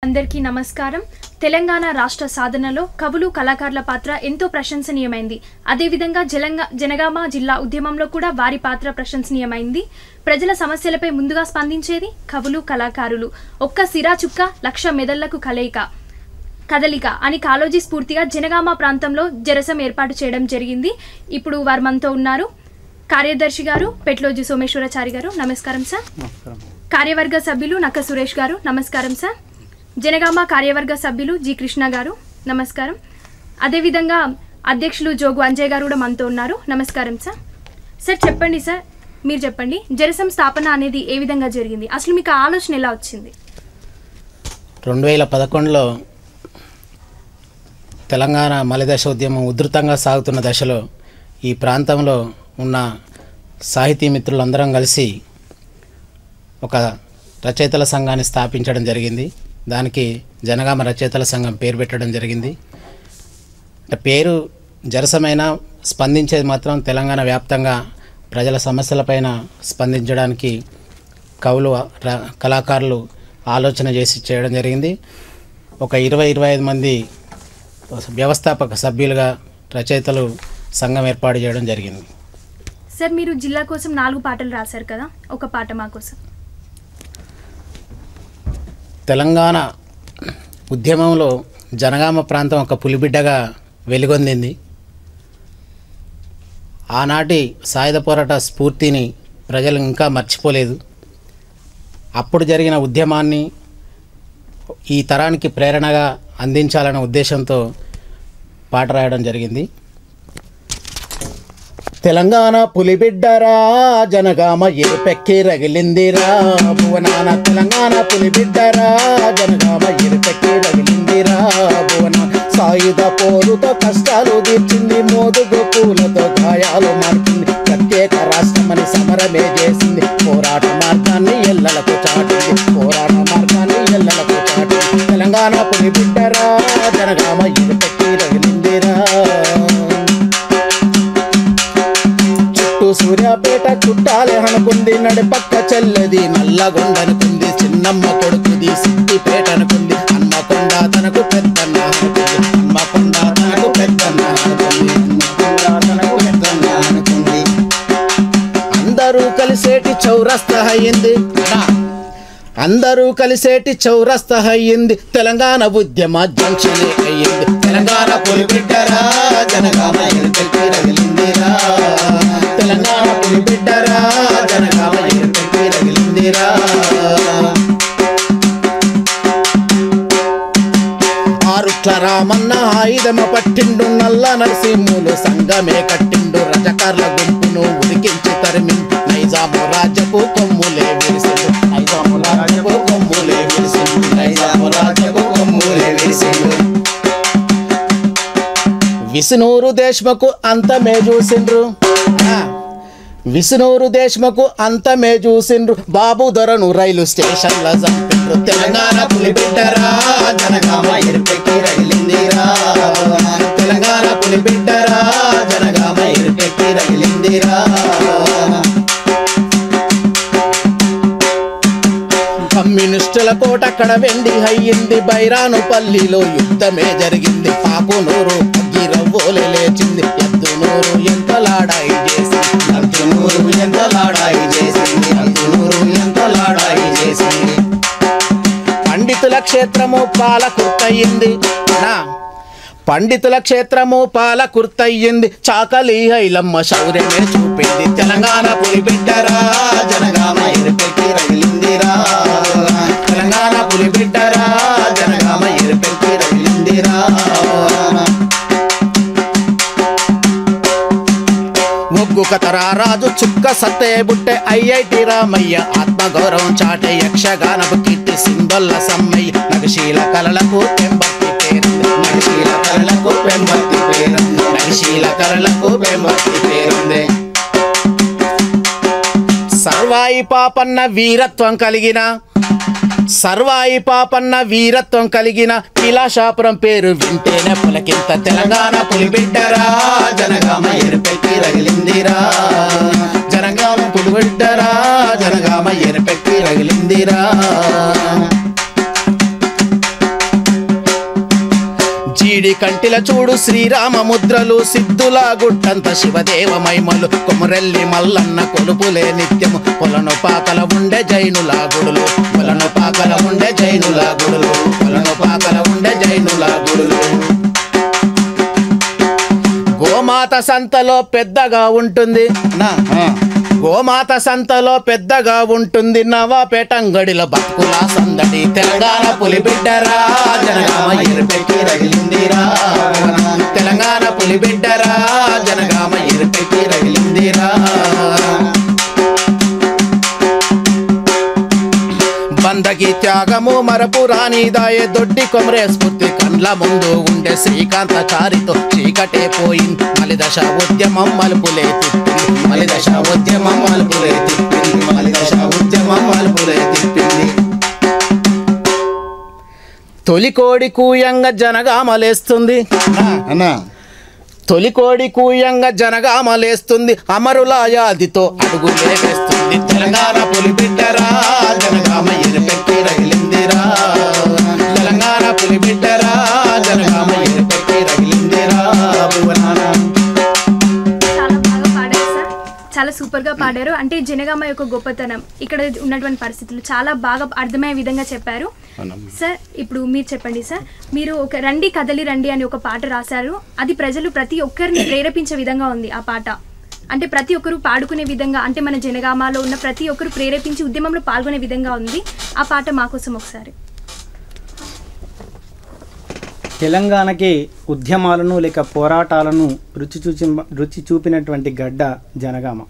అందరికీ నమస్కారం. తెలంగాణ రాష్ట్ర సాధనలో కవులు కళాకారుల పాత్ర ఎంతో ప్రశంసనీయమైంది. అదేవిధంగా జనగామ జిల్లా ఉద్యమంలో కూడా వారి పాత్ర ప్రశంసనీయమైంది. ప్రజల సమస్యలపై ముందుగా స్పందించేది కవులు కళాకారులు. ఒక్క సిరా చుక్క లక్ష మెదళ్లకు కదలిక అని కాలోజీ స్ఫూర్తిగా జనగామ ప్రాంతంలో జరసం ఏర్పాటు చేయడం జరిగింది. ఇప్పుడు వారు మనతో ఉన్నారు. కార్యదర్శి గారు పెట్లోజీ సోమేశ్వరాచారి గారు, నమస్కారం సార్. కార్యవర్గ సభ్యులు నక్క సురేష్ గారు, నమస్కారం సార్. జనగామ కార్యవర్గ సభ్యులు జి కృష్ణ గారు, నమస్కారం. అదేవిధంగా అధ్యక్షులు జోగు అంజయ్ గారు కూడా మనతో ఉన్నారు, నమస్కారం సార్. సార్ చెప్పండి సార్, మీరు చెప్పండి, జరసం స్థాపన అనేది ఏ విధంగా జరిగింది, అసలు మీకు ఆలోచన ఎలా వచ్చింది? 2011లో తెలంగాణ మలిదశ ఉద్యమం ఉధృతంగా సాగుతున్న దశలో ఈ ప్రాంతంలో ఉన్న సాహితీ మిత్రులందరం కలిసి ఒక రచయితల సంఘాన్ని స్థాపించడం జరిగింది. దానికి జనగామ రచయితల సంఘం పేరు పెట్టడం జరిగింది. పేరు జరసమైన స్పందించేది మాత్రం తెలంగాణ వ్యాప్తంగా ప్రజల సమస్యలపైన స్పందించడానికి కవులు కళాకారులు ఆలోచన చేసి చేయడం జరిగింది. ఒక 20-25 మంది వ్యవస్థాపక సభ్యులుగా రచయితలు సంఘం ఏర్పాటు చేయడం జరిగింది. సార్ మీరు జిల్లా కోసం 4 పాటలు రాశారు కదా, ఒక పాట మా కోసం. తెలంగాణ ఉద్యమంలో జనగామ ప్రాంతం ఒక పులిబిడ్డగా వెలుగొందింది. ఆనాటి సాయుధ పోరాట స్ఫూర్తిని ప్రజలు ఇంకా మర్చిపోలేదు. అప్పుడు జరిగిన ఉద్యమాన్ని ఈ తరానికి ప్రేరణగా అందించాలనే ఉద్దేశంతో పాట రాయడం జరిగింది. తెలంగాణ పులిబిడ్డరా జనగామ ఎరుపెక్కి రగిలిందిరా భువనాన, తెలంగాణ పులిబిడ్డరా జనగామ ఎరుపెక్కి రగిలిందిరా భువన. సాయుధ పోరుతో కష్టాలు తీర్చింది, మోదుగు పూలతో గాయాలు మార్చింది, ప్రత్యేక రాష్ట్రమని సమరమే చేసింది, పోరాట మార్గాన్ని ఎల్లలకు చాటింది, పోరాట మార్గాన్ని ఎల్లలకు చాటింది. తెలంగాణ పులిబిడ్డరా జనగామ ఎరుపెక్కి రగిలిందిరా. సూర్యాపేట చుట్టాలే అనుకుంది, నడిపక్క చెల్లెది నల్లగొండనుకుంది, చిన్నమ్మ కొడుకుది సిద్దిపేట అనుకుంది, హన్మకొండ తనకు పెద్దన్న అనుకుంది, హన్మకొండ తనకు పెద్దన్న అనుకుంది. అందరూ కలిసేటి చౌరస్తా అయ్యింది, అందరూ కలిసేటి చౌరస్తా అయ్యింది, తెలంగాణ ఉద్యమ జంక్షన్ అయ్యింది. తెలంగాణ పులిబిడ్డరా జనగామ ఎరుపెక్కి రగిలిందిరా, తెలంగాణ పులిబిడ్డరా జనగామ ఎరుపెక్కి రగిలిందిరా. ఆరుట్ల రామన్న ఆయుధమ పట్టిండు, నల్ల నరసింహులు సంగమే కట్టిండు, రజకార్ల గుంపును ఉరికించి తరిమిండు, నైజాము రాజ్యపు కొమ్ములే విరిసిండు, నైజాము రాజ్యపు కొమ్ములే విరిసిండు, నైజాము రాజ్యపు కొమ్ములే విరిసిండు. విష్ణూరు దేశ్ముఖ్ అంతమే చూసిండ్రు, విష్ణూరు దేశ్ముఖ్ అంతమే చూసిండ్రు, బాబు దొరను రైలు స్టేషన్ల చంపిండ్రు. తెలంగాణ పులిబిడ్డరా జనగామ ఎరుపెక్కి రగిలిందిరా, తెలంగాణ పులిబిడ్డరా జనగామ ఎరుపెక్కి రగిలిందిరా. కమ్యూనిస్టుల కోట అక్కడ వెండి అయ్యింది, బైరానుపల్లిలో యుద్ధమే జరిగింది, పాపునూరు అగ్గిరవ్వోలే లేచింది, ఎద్దునూరు ఎంత లాడాయి చేసింది, ఎద్దునూరు ఎంత లాడాయి చేసింది, ఎద్దునూరు ఎంత లాడాయి చేసింది. పండితుల క్షేత్రము పాలకుర్తయింది, పండితుల క్షేత్రము పాలకుర్తయింది, చాకలి ఐలమ్మ శౌర్యమే చూపింది. తెలంగాణ పులిబిడ్డరా జనగామ ఎరుపెక్కి రగిలిందిరా, తెలంగాణ పులిబిడ్డరా జనగామ ఎరుపెక్కి రగిలిందిరా. ముగ్గు కతరా రాజు చుక్క సత్తయ్య బుట్టె, ఐఐటి రామయ్య ఆత్మగౌరవం చాటే, యక్షగానపు కీర్తి సింబల్ల సమ్మయ్య, నగశీల కళలకు పెంబర్తి పేరుంది, నగశీల కళలకు పెంబర్తి పేరుంది, నగశీల కళలకు పెంబర్తి పేరుంది. సర్వాయి పాపన్న వీరత్వం కలిగిన, సర్వాయి పాపన్న వీరత్వం కలిగిన కిలాషాపురం పేరు వింటేనే పులకింత. తెలంగాణ పులిబిడ్డరా జనగామ ఎరుపెక్కి రగిలిందిరా, జనగామ పులిబిడ్డరా జనగామ ఎరుపెక్కి రగిలిందిరా. ఈడి కంటిల చూడు శ్రీరామ ముద్రలు, సిద్ధుల గుట్టంత శివదేవ మహిమలు, కొమరెల్లి మల్లన్న కొలుపులే నిత్యము, కొలను పాకల ఉండే జైనుల గుడులు, కొలను పాకల ఉండే జైనుల గుడులు, కొలను పాకల ఉండే జైనుల గుడులు. గోమాత సంతలో పెద్దగా ఉంటుంది గోమాత సంతలో పెద్దగా ఉంటుంది, నవాపేటంగడిలో బతుకుల సందడి, తెలంగాణ పులిబిడ్డరా జనగామ ఎరుపెక్కి రగిలిందిరా, తెలంగాణ పులిబిడ్డరా జనగామ ఎరుపెక్కి రగిలిందిరా. బందకి త్యాగము మరపు రానిదాయే, దొడ్డి కొమరే స్ఫూర్తి కండ్ల ముందు ఉండే, శ్రీకాంతచారితో చీకటే పోయింది, మలిదశ ఉద్యమం మలుపులే తిప్పింది, మలిదశ ఉద్యమం మలుపులే తిప్పింది, మలిదశ ఉద్యమం మలుపులే తిప్పింది. తొలికోడి కూయంగా జనగామలేస్తుంది అన్నా, తొలికోడి కూయంగా జనగామలేస్తుంది, అమరుల యాదితో అడుగులే వేస్తుంది, తెలంగాణ పులిబిడ్డరా జనగామ ఎరుపెక్కి రగిలిందిరా, తెలంగాణ పులిబిడ్డరా జనగామ ఎరుపెక్కి రగిలిందిరా. చాలా సూపర్ గా పాడారు. అంటే జనగామ యొక్క గొప్పతనం, ఇక్కడ ఉన్నటువంటి పరిస్థితులు చాలా బాగా అర్థమయ్యే విధంగా చెప్పారు సార్. ఇప్పుడు మీరు చెప్పండి సార్, మీరు ఒక రండి కదలి రండి అని ఒక పాట రాశారు, అది ప్రజలు ప్రతి ఒక్కరిని ప్రేరేపించే విధంగా ఉంది ఆ పాట. అంటే ప్రతి ఒక్కరు పాడుకునే విధంగా, అంటే మన జనగామలో ఉన్న ప్రతి ఒక్కరు ప్రేరేపించి ఉద్యమంలో పాల్గొనే విధంగా ఉంది ఆ పాట. మా కోసం ఒకసారి. తెలంగాణకి ఉద్యమాలను లేక పోరాటాలను రుచి చూపినటువంటి గడ్డ జనగామ.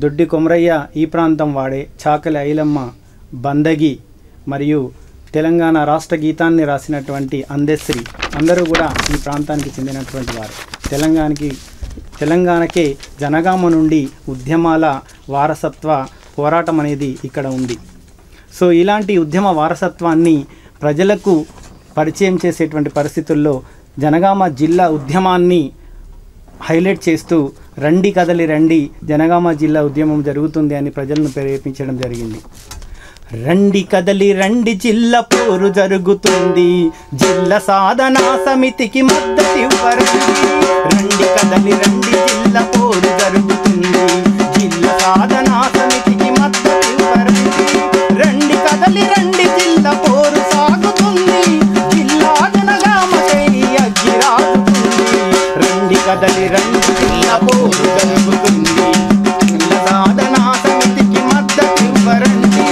దొడ్డి కొమరయ్య ఈ ప్రాంతం వాడే, చాకలి ఐలమ్మ బందగి మరియు తెలంగాణ రాష్ట్ర గీతాన్ని రాసినటువంటి అందశ్రీ అందరూ కూడా ఈ ప్రాంతానికి చెందినటువంటి వారు. తెలంగాణకే జనగామ నుండి ఉద్యమాల వారసత్వ పోరాటం అనేది ఇక్కడ ఉంది. సో ఇలాంటి ఉద్యమ వారసత్వాన్ని ప్రజలకు పరిచయం చేసేటువంటి పరిస్థితుల్లో జనగామ జిల్లా ఉద్యమాన్ని హైలైట్ చేస్తూ రండి కదలి రండి జనగామ జిల్లా ఉద్యమం జరుగుతుంది అని ప్రజలను ప్రేరేపించడం జరిగింది. రండి కదలి రండి జిల్లా పోరు జరుగుతుంది, జిల్లా సాధనా సమితికి మద్దతివ్వరండి. రండి కదలి రండి జిల్లా పోరు జరుగుతుంది, జిల్లా సాధనా సమితికి మద్దతివ్వరండి. రండి కదలి రండి జిల్లా పోరు సాగుతుంది, జిల్లా జనగామకై అగ్గిరాగుతుంది. రండి కదలి రండి జిల్లా పోరు జరుగుతుంది, జిల్లా సాధనా సమితికి మద్దతివ్వరండి.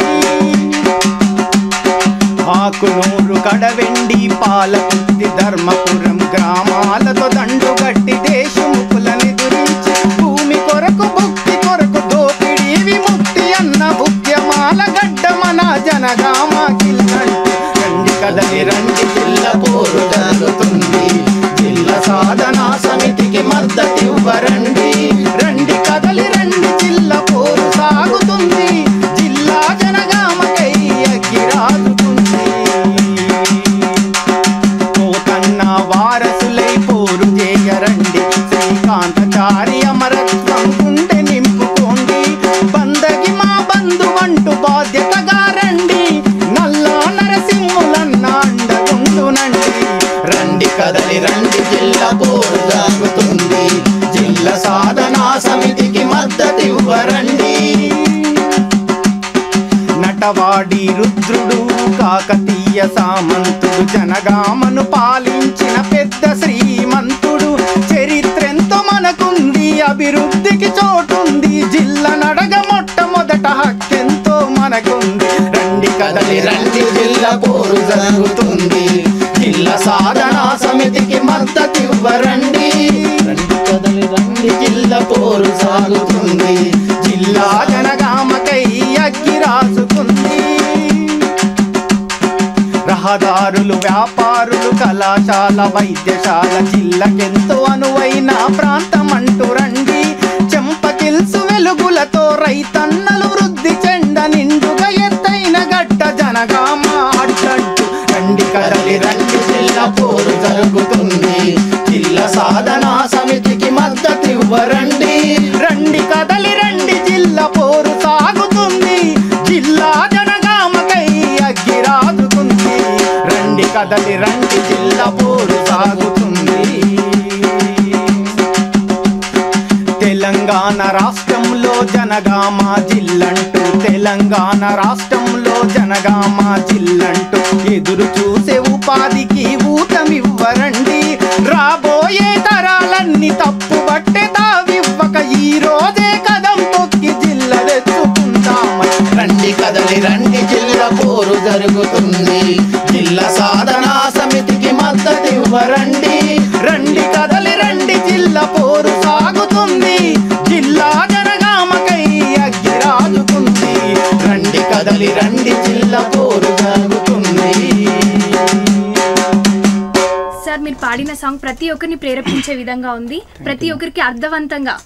ఆకునూరు కడవెండి పాలకుర్తి ధర్మపురం గ్రామాలతో దండుగట్టి దేశముఖులని గురించి, భూమి కొరకు భక్తి కొరకు దోపిడీ విముక్తి అన్న ఉద్యమాల గడ్డ మన జనగామ కిల్లంటే. రండి కదలి రండి జిల్లా పోరు జరుగుతుంది, జిల్లా సాధనా సమితికి మద్దతివ్వరండి. రండి కదలి రండి జిల్లా పోరు సాగుతుంది, జిల్లా జనగామకై అగ్గిరాదుతుంది. పోతన్న వారసులై పోరు చేయరండి, శ్రీకాంతచారి అమరత్వం గుండె నింపుకోండి. బందగి మా బంధువంటూ బాధ్యతగా రండి, నల్లా నరసింహులన్న అండగుండునండి. రండి కదలి రండి జిల్లా పోరు సాగుతుంది, జిల్లా సాధనా సమితికి మద్దతివ్వరండి. నటవాడి రుద్రుడు కాకతీయ సామంతుడు, జనగామను పాలించిన పెద్ద శ్రీమంతుడు. చరిత్రెంతో మనకుంది, అభివృద్ధికి చోటుంది, జిల్లా నడగ మొట్టమొదట హక్కెంతో మనకుంది. రండి కదలి రండి జిల్లా పోరు జరుగుతుంది, జిల్లా సాధనా సమితికి మద్దతివ్వరండి. రండి కదలి రండి జిల్లా పోరు సాగుతుంది, జిల్లా జనగామకై అగ్గిరాసుకుంది. రహదారులు వ్యాపారులు కళాశాల వైద్యశాల జిల్లాకెంతో అనువైన ప్రాంతం అంటూ రండి. చెంపకిల్సు వెలుగులతో రైతన్నలు వృద్ధి చెంద నిండుగా ఎత్తైన గడ్డ జనగామ అడ్డంటు. రండి కదలి రండి జిల్లా పోరు జరుగుతుంది, జిల్లా సాధనా సమితికి మద్దతివ్వరండి. రండి కదలి రండి జిల్లా పోరు సాగుతుంది, జిల్లా జనగామకై అగ్గిరాదుకుంది. రండి కదలి రండి జిల్లా పోరు సాగుతుంది. తెలంగాణ రాష్ట్రంలో జనగామ జిల్లంటూ, తెలంగాణ రాష్ట్రంలో జనగామ జిల్లంటూ ఎదురు చూసే ఉపాధికి ఊతమివ్వరండి. రాబోయే తరాలన్నీ తప్పుబట్టే తావివ్వక ఈ రోజే కదం తొక్కి జిల్లెత్తుకుందామని రండి కదలి రండి జిల్లా పోరు జరుగుతుంది. జిల్లా సాధనా సమితికి మద్దతు ఇవ్వరండి. రండి కదలి రండి జిల్లా పోరు సాగుతుంది. జిల్లా జనగామకై అగ్గి రాజుతుంది. రండి కదలి రండి జిల్లా పోరు జరుగుతుంది. సార్ మీరు పాడిన సాంగ్ ప్రతి ఒక్కరిని ప్రేరేపించే విధంగా ఉంది. ప్రతి ఒక్కరికి అర్థవంతంగా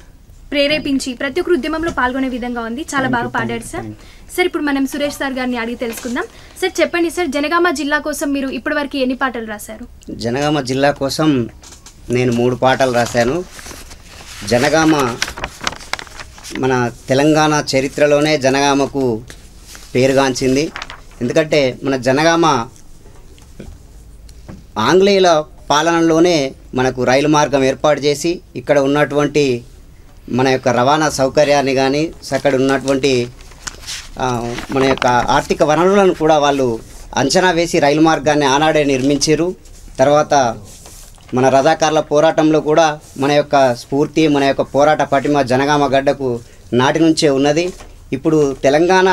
ప్రేరేపించి ప్రతి ఒక్కరు ఉద్యమంలో పాల్గొనే విధంగా ఉంది. చాలా బాగా పాడారు సార్. సార్ ఇప్పుడు మనం సురేష్ సార్ గారిని అడిగి తెలుసుకుందాం. సార్ చెప్పండి సార్, జనగామ జిల్లా కోసం మీరు ఇప్పటివరకు ఎన్ని పాటలు రాశారు? జనగామ జిల్లా కోసం నేను 3 పాటలు రాశాను. జనగామ మన తెలంగాణ చరిత్రలోనే జనగామకు పేరుగాంచింది. ఎందుకంటే మన జనగామ ఆంగ్లేయుల పాలనలోనే మనకు రైలు మార్గం ఏర్పాటు చేసి ఇక్కడ ఉన్నటువంటి మన యొక్క రవాణా సౌకర్యాన్ని కానీ అక్కడ ఉన్నటువంటి మన యొక్క ఆర్థిక వనరులను కూడా వాళ్ళు అంచనా వేసి రైలు మార్గాన్ని ఆనాడే నిర్మించారు. తర్వాత మన రజాకార్ల పోరాటంలో కూడా మన యొక్క స్ఫూర్తి, మన యొక్క పోరాట పటిమ జనగామ గడ్డకు నాటి నుంచే ఉన్నది. ఇప్పుడు తెలంగాణ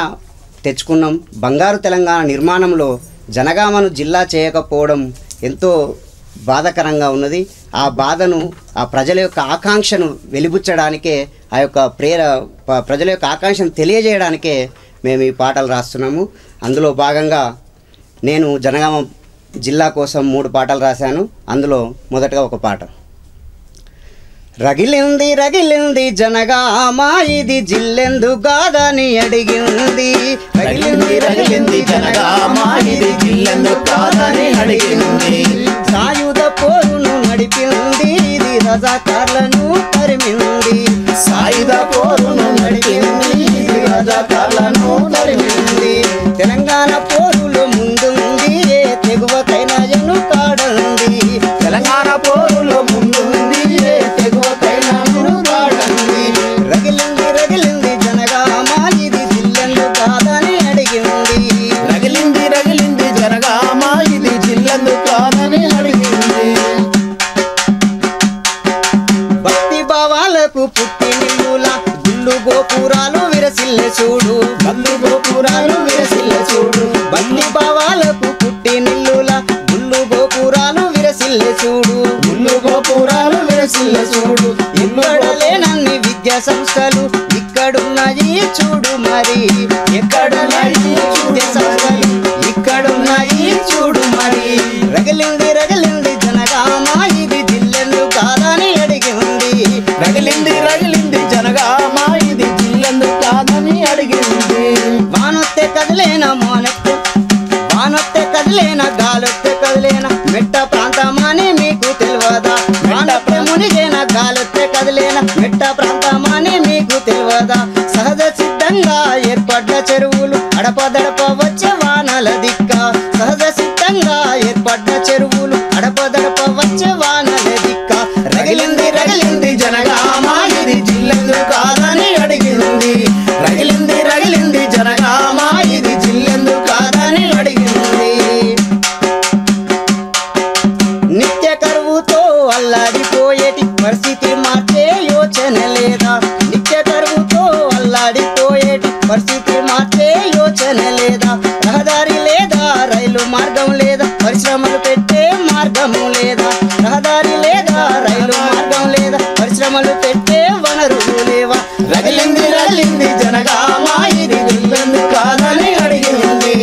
తెచ్చుకున్నాం. బంగారు తెలంగాణ నిర్మాణంలో జనగామను జిల్లా చేయకపోవడం ఎంతో బాధాకరంగా ఉన్నది. ఆ బాధను, ఆ ప్రజల యొక్క ఆకాంక్షను వెలిబుచ్చడానికే, ఆ యొక్క ప్రజల యొక్క ఆకాంక్షను తెలియజేయడానికే మేము ఈ పాటలు రాస్తున్నాము. అందులో భాగంగా నేను జనగామ జిల్లా కోసం 3 పాటలు రాశాను. అందులో మొదటగా ఒక పాట. రగిలింది రగిలింది జనగామ ఇది జిల్లెందు కాదని అడిగింది. రగిలింది రగిలింది జనగామ ఇది జిల్లెందు కాదని అడిగింది. సాయుధ పోరును నడిపింది ఇది రజాకార్లను తరిమింది. సాయుధ పోరును నడిపింది ఇది రజాకార్లను తరిమింది. తెలంగాణ పోరులో ముందుంది ఏ తెగువకైనా ఎన్నుకాడంది. తెలంగాణ పోరులో ముందుంది ఏ తెగువకైనా ఎన్నుకాడంది. రగిలింది రగిలింది జనగామ ఇది జిల్లెందు కాదని అడిగింది. రగిలింది రగిలింది జనగామ ఇది జిల్లెందు కాదని అడిగింది. భక్తి భావాలకు పుట్టినిల్లుల గుళ్ళు గోపురాలు విరసిల్లె చూడు. భక్తి గోపురాలు విరసిల్లె చూడు. భక్తి భావాలకు పుట్టినిల్లుల గుళ్ళు గోపురాలు విరసిల్లె చూడు. గుళ్ళు గోపురాలు విరసిల్లె చూడు. ఇక్కడ లేనన్ని విద్యా సంస్థలు ఇక్కడున్నాయి చూడు. మరి ఎక్కడున్నాయి విద్యా సంస్థలు ఇక్కడున్నాయి చూడు. మరి రగిలింది రగిలింది జనగామ ఇది జిల్లెందు కాదని అడిగింది. రగిలింది రగిలింది జనగామ ఇది జిల్లెందు కాదని అడిగింది. వానొత్తే కదిలేనా మోనొత్తే వానొత్తే కదిలేనా గాలొత్తే కదిలేనా మెట్ట ప్రాంతమాని మీకు తెలియదా. వానొత్తే మునిగేనా గాలొత్తే కదిలేనా మెట్ట ప్రాంతమాని మీకు తెలియదా. సహజ సిద్ధంగా ఏర్పడ్డ చెరువులు అడపదడప వచ్చే వానల దిక్క. సహజ సిద్ధంగా ఏర్పడ్డ చెరువులు అడపదడప వచ్చే వానల దిక్క. రగిలింది రగిలింది జనగామ ఇది జిల్లెందు కాదని అడిగింది. రగిలింది రగిలింది జనగామ ఇది జిల్లెందు కాదని అడిగింది. నిత్య కరువుతో అల్లాడిపోయేటి పరిస్థితి మార్చే యోచన లేదా. నిత్య కరువుతో అల్లాడిపోయేటి పరిస్థితి మార్చే యోచన లేదా. రహదారి లేదా, రైలు మార్గం లేదా, పరిశ్రమలు పెట్టే మార్గము లేదా. రహదారి లేదా, రైలు మార్గం లేదా, పరిశ్రమలు పెట్టే వనరులు లేవా. రగిలింది రగిలింది జనగామ ఇది జిల్లెందు కాదని అడిగింది.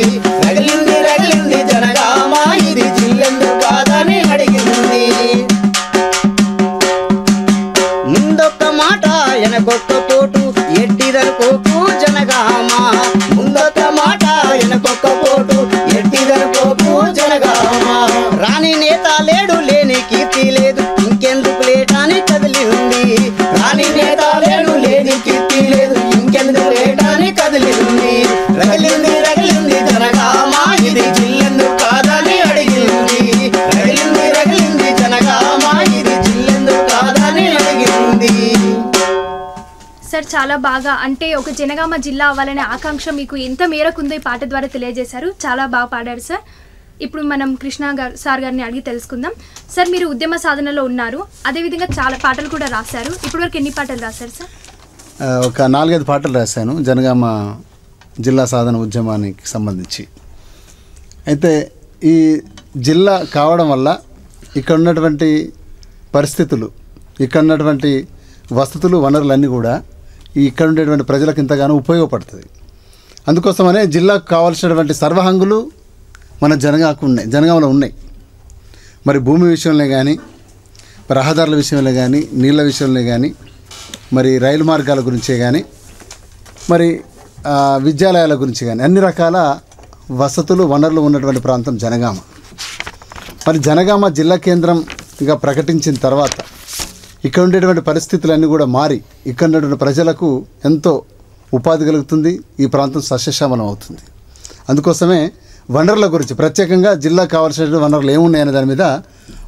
రగిలింది రగిలింది జనగామ ఇది జిల్లెందు కాదని అడిగింది. ముందొక్క మాట వెనకొక్క పోటు ఎట్టిదనుకోకు జనగామ. ముందొక్క మాట వెనకొక్క పోటు ఎట్టిదనుకోకు జనగామ. రాని నేత లేడు లేని కీర్తి లేదు ఇంకెందుకు లేటాని కదిలింది. రాని నేత లేడు లేని కీర్తి లేదు ఇంకెందుకు లేటాని కదిలింది. రగిలింది రగిలింది జనగామ ఇది జిల్లెందు కాదని అడిగింది. సార్ చాలా బాగా అంటే ఒక జనగామ జిల్లా అవ్వాలనే ఆకాంక్ష మీకు ఎంత మేరకు ఉందో ఈ పాట ద్వారా తెలియజేశారు. చాలా బాగా పాడారు సార్. ఇప్పుడు మనం కృష్ణ సార్ గారిని అడిగి తెలుసుకుందాం. సార్ మీరు ఉద్యమ సాధనలో ఉన్నారు, అదేవిధంగా చాలా పాటలు కూడా రాశారు. ఇప్పటివరకు ఎన్ని పాటలు రాశారు సార్? ఒక 4-5 పాటలు రాశాను జనగామ జిల్లా సాధన ఉద్యమానికి సంబంధించి. అయితే ఈ జిల్లా కావడం వల్ల ఇక్కడ ఉన్నటువంటి పరిస్థితులు, ఇక్కడ ఉన్నటువంటి వసతులు, వనరులన్నీ కూడా ఇక్కడ ఉండేటువంటి ప్రజలకు ఇంతగానో ఉపయోగపడుతుంది. అందుకోసమనే జిల్లాకు కావాల్సినటువంటి సర్వహంగులు మన జనగామలో ఉన్నాయి. మరి భూమి విషయంలో కానీ, రహదారుల విషయంలో కానీ, నీళ్ళ విషయంలో కానీ, మరి రైలు మార్గాల గురించే కానీ, మరి విద్యాలయాల గురించి కానీ అన్ని రకాల వసతులు, వనరులు ఉన్నటువంటి ప్రాంతం జనగామ. మరి జనగామ జిల్లా కేంద్రంగా ప్రకటించిన తర్వాత ఇక్కడ ఉండేటువంటి పరిస్థితులన్నీ కూడా మారి ఇక్కడ ఉన్నటువంటి ప్రజలకు ఎంతో ఉపాధి కలుగుతుంది, ఈ ప్రాంతం సస్యశ్యామలం అవుతుంది. అందుకోసమే వనరుల గురించి ప్రత్యేకంగా జిల్లాకు కావాల్సినటువంటి వనరులు ఏమున్నాయనే దాని మీద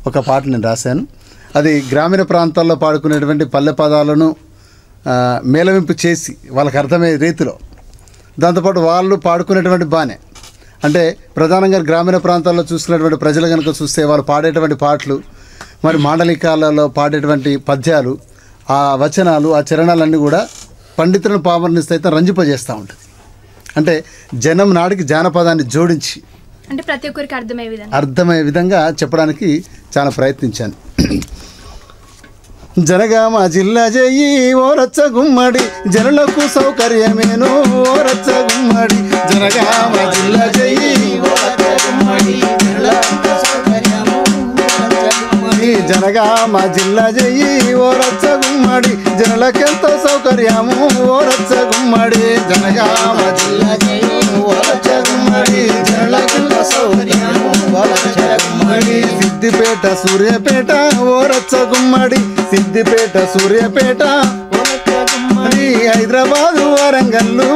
ఒక పాట నేను రాశాను. అది గ్రామీణ ప్రాంతాల్లో పాడుకునేటువంటి పల్లె పదాలను మేళవింపు చేసి వాళ్ళకి అర్థమయ్యే రీతిలో, దాంతోపాటు వాళ్ళు పాడుకునేటువంటి బానే అంటే ప్రధానంగా గ్రామీణ ప్రాంతాల్లో చూసుకునేటువంటి ప్రజలు కనుక చూస్తే వాళ్ళు పాడేటువంటి పాటలు, మరి మాండలికాలలో పాడేటువంటి పద్యాలు, ఆ వచనాలు, ఆ చరణాలన్నీ కూడా పండితులను పామరుని సైతం రంజింపజేస్తూ ఉంటుంది. అంటే జనం నాడికి జానపదాన్ని జోడించి అంటే ప్రతి ఒక్కరికి అర్థమయ్యే విధంగా చెప్పడానికి చాలా ప్రయత్నించాను. జనగామ జిల్లా జయి ఓ రచ్చ గుమ్మడి, జనులకు సౌకర్యమేను ఓ రచ్చ గుమ్మడి. జనగామ జిల్లా జయి ఓ రచ్చ గుమ్మడి, జనులకు సౌకర్యము జనగామ జిల్లా జయి ఓ రచ్చ గుమ్మడి, జనులకెంతో సౌకర్యము ఓ రచ్చ గుమ్మడి. జనగామ జిల్లా జయి ఓ రచ్చ గుమ్మడి, జనులకెంతో సౌకర్యము ఓ రచ్చ గుమ్మడి. సిద్దిపేట సూర్యాపేట ఓ రచ్చ గుమ్మడి, సిద్దిపేట సూర్యాపేట ఓ రచ్చ గుమ్మడి. హైదరాబాదు వరంగల్లు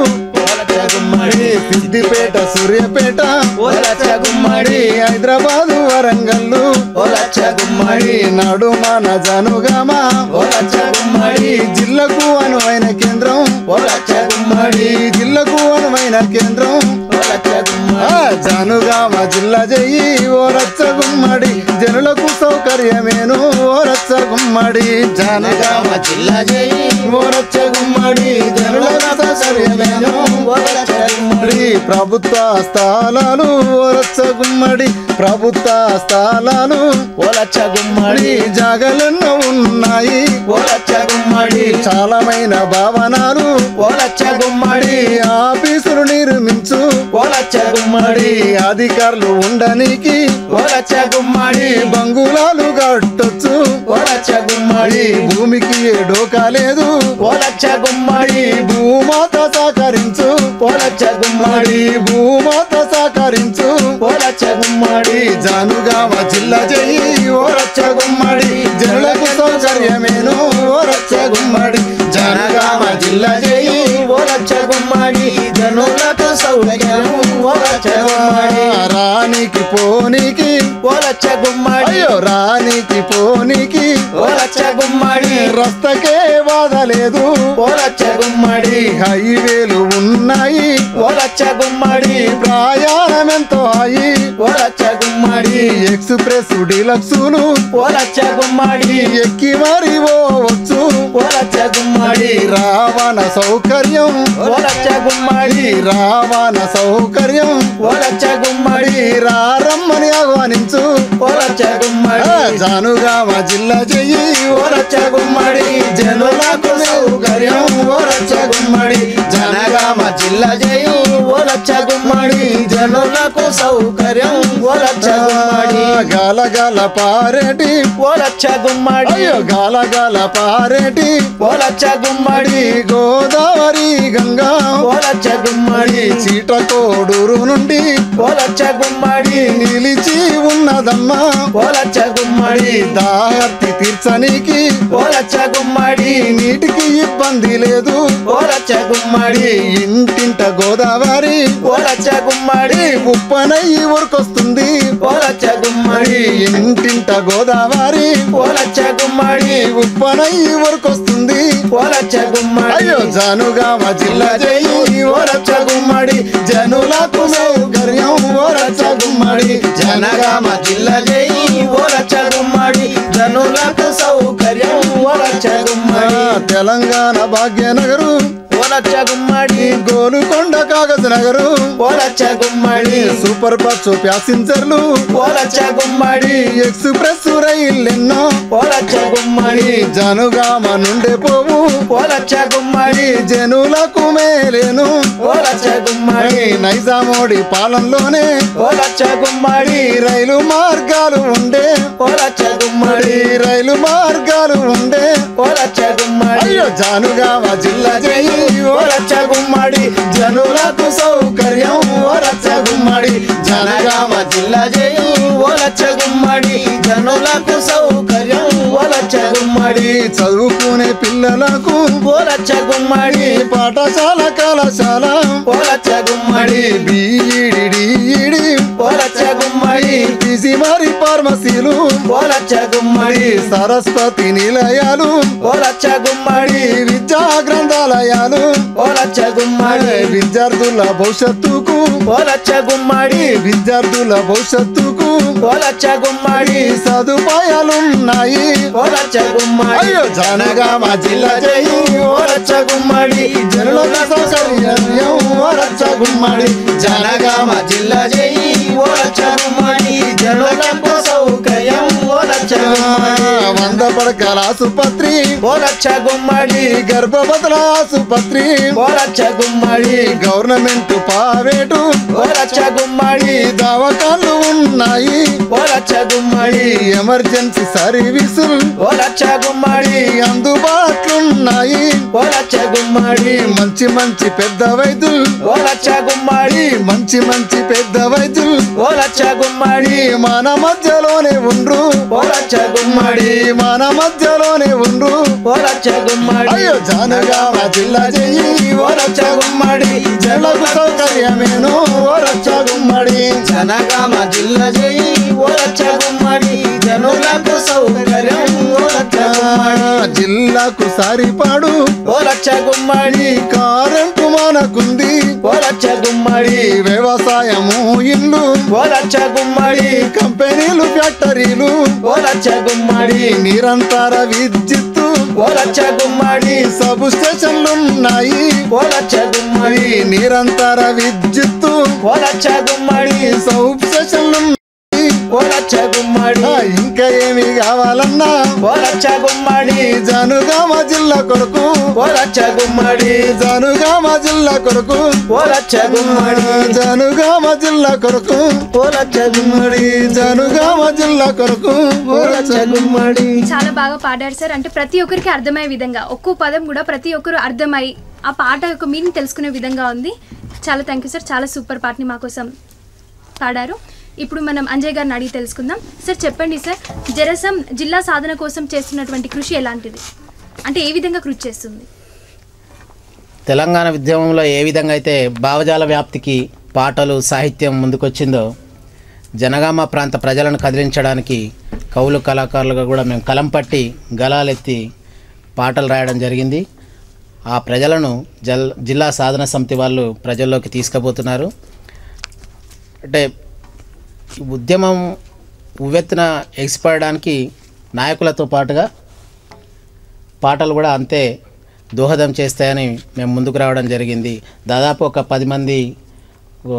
గుమ్మడి, సిద్దిపేట సూర్యాపేట ఓ రచ్చ గుమ్మడి. హైదరాబాదు వరంగల్లు ఓ రచ్చ గుమ్మడి. నడుమన జనుగామ ఓ రచ్చ గుమ్మడి, జిల్లాకు అనువైన కేంద్రం ఓ రచ్చ గుమ్మడి. జిల్లాకు అనువైన కేంద్రం ఓ రచ్చ గుమ్మడి. జనుగామ జిల్లా జయి ఓ రచ్చ గుమ్మడి, జనులకు సౌకర్యమేను ఓ రచ్చ గుమ్మడి. జనగామ జిల్లా జయి ఓ రచ్చ గుమ్మడి, జనులకు సౌకర్యమేను ఓ రచ్చ గుమ్మడి. ప్రభుత్వ స్థలాలు ఓ రచ్చ గుమ్మడి, ప్రభుత్వ స్థలాలు ఓ రచ్చ గుమ్మడి. జాగలెన్నో ఉన్నాయి ఓ రచ్చ గుమ్మడి, చాలామైన భవనాలు ఓ రచ్చ గుమ్మడి. ఆఫీసులు నిర్మించు ఓ రచ్చ గుమ్మడి, అధికారులు ఉండనికి ఓ రచ్చ గుమ్మడి. బంగుళాలు కట్టొచ్చు ఓ రచ్చ గుమ్మడి, భూమికి డోకా లేదు ఓ రచ్చ గుమ్మడి. భూమాత సహకరించు ఓ రచ్చ గుమ్మడి, భూమాత సహకరించు ఓ రచ్చ గుమ్మడి. జనుగామ జిల్లా జయి ఓ రచ్చ గుమ్మడి, జనులకు సౌకర్యమేను ఓ రచ్చ గుమ్మడి. జనగామ జిల్లా జయి ఓ రచ్చ గుమ్మడి, జనులకు సౌకర్యము ఓ రచ్చ గుమ్మడి. రానికి పోనీకి ఓ రచ్చ గుమ్మడి, అయ్యో రానికి పోనీకి ఓ రచ్చ గుమ్మడి. రస్తకే బాధ లేదు ఓ రచ్చ గుమ్మడి, హైవేలు ఉన్నాయి ఓ రచ్చ గుమ్మడి. ప్రయాణం ఎంతో హాయి ఓ రచ్చ గుమ్మడి, ఎక్స్ప్రెస్ డీలక్సులు ఓ రచ్చ గుమ్మడి. ఎక్కి మరి పోవచ్చు ఓ రచ్చ గుమ్మడి. రవాణా సౌకర్యం ఓ రచ్చ గుమ్మడి, రవాణా సౌకర్యం ఓ రచ్చ గుమ్మడి. రమ్మని ఆహ్వానించు ఓ రచ్చ గుమ్మడి. జనుగామ జిల్లా జయి ఓ రచ్చ గుమ్మడి, జనులకు సౌకర్యం ఓ రచ్చ గుమ్మడి. జనగామ జిల్లా జయి ఓ రచ్చ గుమ్మడి, జనులకు సౌకర్యం ఓ రచ్చ గుమ్మడి. గాలగాల పారేటి ఓ రచ్చ గుమ్మడి, అయ్యో గాలగాల పారేటి ఓ రచ్చ గుమ్మడి. గోదావరి గంగా ఓ రచ్చ గుమ్మడి, చీటకోడూరు నుండి ఓ రచ్చ గుమ్మడి. నిలిచి ఉన్నదమ్మా ఓ రచ్చ గుమ్మడి, దాహర్తి తీర్చనికి ఓ రచ్చ గుమ్మడి. నీటికి ఇబ్బంది లేదు ఓ రచ్చ గుమ్మడి, ఇంటింట గోదావరి ఓ రచ్చ గుమ్మడి. ఉప్పనయ్యి ఊరుకొస్తుంది ఓ రచ్చ గుమ్మడి, ఇంటింట గోదావరి ఓ రచ్చ గుమ్మడి. గుమ్మడి ఉప్పనై ఊరికొస్తుంది ఓలచ్చ గుమ్మడి అయ్యో జనగామ జిల్లా జై ఓరచ్చ గుమ్మడి జనులకు సౌకర్యం ఓరచ్చ గుమ్మడి జనగామ జిల్లా జై ఓలచ్చ గుమ్మడి జనులకు సౌకర్యం ఓలచ్చ గుమ్మడి తెలంగాణ భాగ్యనగరు ఓలచ్చ గుమ్మడి గోలుకొండ కాగజ్ నగరు ఓలచ్చ గుమ్మడి సూపర్ బస్ ప్యాసింజర్లు ఓలచ్చ గుమ్మడి ఎక్స్ప్రెస్ రైళ్ళెన్నో ఓలచ్చ గుమ్మడి జనుగామ నుండే పోవు ఓలచ్చ గుమ్మడి జనులకు మేలేను ఓలచ్చ గుమ్మడి నైజామోడి పాలనలోనే ఓలచ్చ గుమ్మడి రైలు మార్గాలు ఉండే ఓలచ్చ గుమ్మడి రైలు మార్గాలు ఉండే ఓలచ్చ గుమ్మడి అయ్యో జనుగామ జిల్లా జై ఓలచ్చ గుమ్మడి జనులకు సౌకర్యం ఓరచ్చ గుమ్మడి జనగామ జిల్లా జై ఓలచ్చ గుమ్మడి జనులకు సౌకర్యం ఓలచ్చ గుమ్మడి చదువుకునే పిల్లలకు ఓలచ్చ గుమ్మడి పాఠశాల కళాశాల ఓలచ్చ గుమ్మడి బీఈడి ఓలచ్చ గుమ్మడి పీసీ మరి ఫార్మసీలు ఓలచ్చ గుమ్మడి సరస్వతి నిలయాలు ఓలచ్చ గుమ్మడి విద్యా గ్రంథాలయాలు ఓలచ్చ గుమ్మడి విద్యార్థుల భవిష్యత్తుకు ఓలచ్చ గుమ్మడి విద్యార్థుల భవిష్యత్తుకు ఓలచ్చ గుమ్మడి సదుపాయాలున్నాయి ఓలచ్చ గుమ్మడి అయ్యో జనగామ జిల్లా జై ఓలచ్చ గుమ్మడి జనుల సౌకర్యం ఓరచ్చ గుమ్మడి జనగామ జిల్లా జై ఓలచ్చ గుమ్మడి జనులకు సౌకర్యం ఓలచ్చ గుమ్మడి 100 పడకల ఆసుపత్రి ఓలచ్చ గుమ్మడి గర్భవతుల ఆసుపత్రి ఓలచ్చ గుమ్మడి గవర్నమెంట్ ప్రైవేటు ఓలచ్చ గుమ్మడి దవాఖాన్లు ఉన్నాయి ఓలచ్చ గుమ్మడి ఎమర్జెన్సీ సర్వీసులు ఓలచ్చ గుమ్మడి అందుబాట్లున్నాయి ఓలచ్చ గుమ్మడి మంచి మంచి పెద్ద వైద్యులు ఓలచ్చ గుమ్మడి మంచి మంచి పెద్ద వైద్యులు ఓలచ్చ గుమ్మడి మన మధ్యలోనే ఉండ్రు ఓలచ్చ గుమ్మడి మన మధ్యలోనే ఉండ్రు ఓలచ్చ గుమ్మడి అయ్యో జనగామ జిల్లా జై ఓలచ్చ గుమ్మడి జనులకు సౌకర్యమేను ఓరచ్చ గుమ్మడి జనగామ జిల్లా జై ఓలచ్చ గుమ్మడి జనులకు సౌకర్యం ఓలచ్చ గుమ్మడి జిల్లాకు సరిపాడు ఓలచ్చ గుమ్మడి కరెంటు మనకుంది ఓలచ్చ గుమ్మడి వ్యవసాయము ఇల్లు ఓలచ్చ గుమ్మడి కంపెనీలు ఫ్యాక్టరీలు ఓలచ్చ గుమ్మడి నిరంతర విద్యుత్తు ఓలచ్చ గుమ్మడి సబ్ స్టేషన్లున్నాయి ఓలచ్చ గుమ్మడి నిరంతర విద్యుత్తు ఓలచ్చ గుమ్మడి సబ్ స్టేషన్లు ఓలచ్చ గుమ్మడి ఇంకా ఏమి కావాలన్నా ఓలచ్చ గుమ్మడి జనుగామ జిల్లా కొరకు ఓలచ్చ గుమ్మడి జనుగామ జిల్లా కొరకు ఓలచ్చ గుమ్మడి జనుగామ జిల్లా కొరకు ఓలచ్చ గుమ్మడి జనుగామ జిల్లా కొరకు ఓలచ్చ గుమ్మడి చాలా బాగా పాడారు సార్. అంటే ప్రతి ఒక్కరికి అర్థమయ్యే విధంగా ఒక్కో పదం కూడా ప్రతి ఒక్కరు అర్థమై ఆ పాట యొక్క మీనింగ్ తెలుసుకునే విధంగా ఉంది. చాలా థ్యాంక్ యూ సార్. చాలా సూపర్ పాటని మా కోసం పాడారు. ఇప్పుడు మనం అంజయ్ గారిని అడిగి తెలుసుకుందాం. సార్ చెప్పండి సార్, జెరసం జిల్లా సాధన కోసం చేస్తున్నటువంటి కృషి ఎలాంటిది, అంటే ఏ విధంగా కృషి చేస్తుంది? తెలంగాణ ఉద్యమంలో ఏ విధంగా అయితే భావజాల వ్యాప్తికి పాటలు సాహిత్యం ముందుకొచ్చిందో జనగామ ప్రాంత ప్రజలను కదిలించడానికి కవులు కళాకారులుగా కూడా మేము కలం పట్టి గలాలెత్తి పాటలు రాయడం జరిగింది. ఆ ప్రజలను జిల్లా సాధన సమితి వాళ్ళు ప్రజల్లోకి తీసుకుపోతున్నారు. అంటే ఉద్యమం ఉవ్వెత్తున ఎగిసిపడడానికి నాయకులతో పాటుగా పాటలు కూడా అంతే దోహదం చేస్తాయని మేము ముందుకు రావడం జరిగింది. దాదాపు ఒక 10 మంది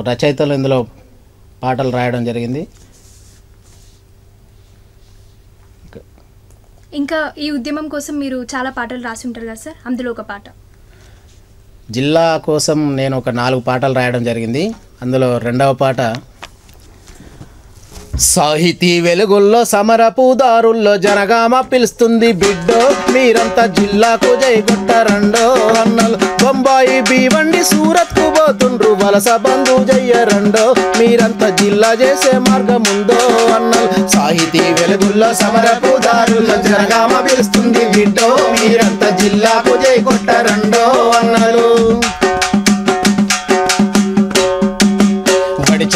రచయితలు ఇందులో పాటలు రాయడం జరిగింది. ఇంకా ఈ ఉద్యమం కోసం మీరు చాలా పాటలు రాసి ఉంటారు కదా సార్, అందులో ఒక పాట. జిల్లా కోసం నేను ఒక 4 పాటలు రాయడం జరిగింది. అందులో 2వ పాట సాహితీ వెలుగుల్లో సమరపు దారుల్లో జనగామ పిలుస్తుంది బిడ్డో, మీరంతా జిల్లాకు జైగొట్టరండో అన్నలు. బొంబాయి బీవండి సూరత్కు పోతుండ్రు వలస బంధు జయ్యరండో, మీరంతా జిల్లా చేసే మార్గముందో అన్నలు. సాహితీ వెలుగుల్లో సమరపు దారుల్లో జనగామ పిలుస్తుంది బిడ్డో, మీరంతా జిల్లాకు జైగొట్టరండో అన్నలు.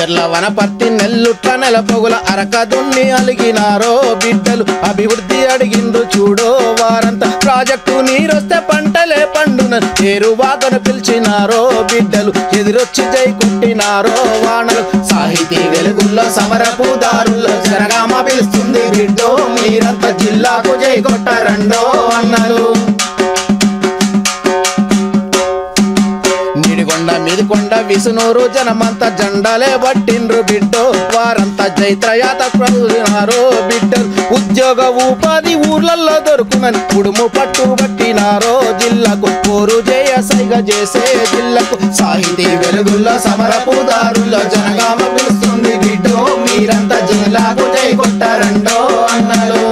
చర్ల వనపర్తి నెల్లుట్ల నెలపొగుల అరకదున్ని అలిగినారో బిడ్డలు అభివృద్ధి అడిగిండ్రు చూడో వారంతా ప్రాజెక్టు నీరొస్తే పంటలే పండున ఏరువాకను పిలిచినారో బిడ్డలు ఎదురొచ్చి జై కొట్టినారో వానలు సాహితీ వెలుగుల్లో సమరపు దారుల్లో జనగామ పిలుస్తుంది బిడ్డో మీరంతా జిల్లాకు జై కొట్టరండో అన్నారు. నిడిగొండ మీదికొండ విసునూరు జనమంతా జెండాలే పట్టిండ్రు బిడ్డో వారంతా జైత్రయాత ప్రజునారో బిడ్డలు ఉద్యోగ ఉపాధి ఊర్లల్లో దొరుకునని కుడుము పట్టు పట్టినారో జిల్లాకు పోరు జయ సైగ చేసే జిల్లాకు సాహితీ వెలుగుల్లో సమరపు దారుల్లో జనగామ పిలుస్తుంది బిడ్డో మీరంతా జిల్లాకు జై కొట్టారండో అన్నారు.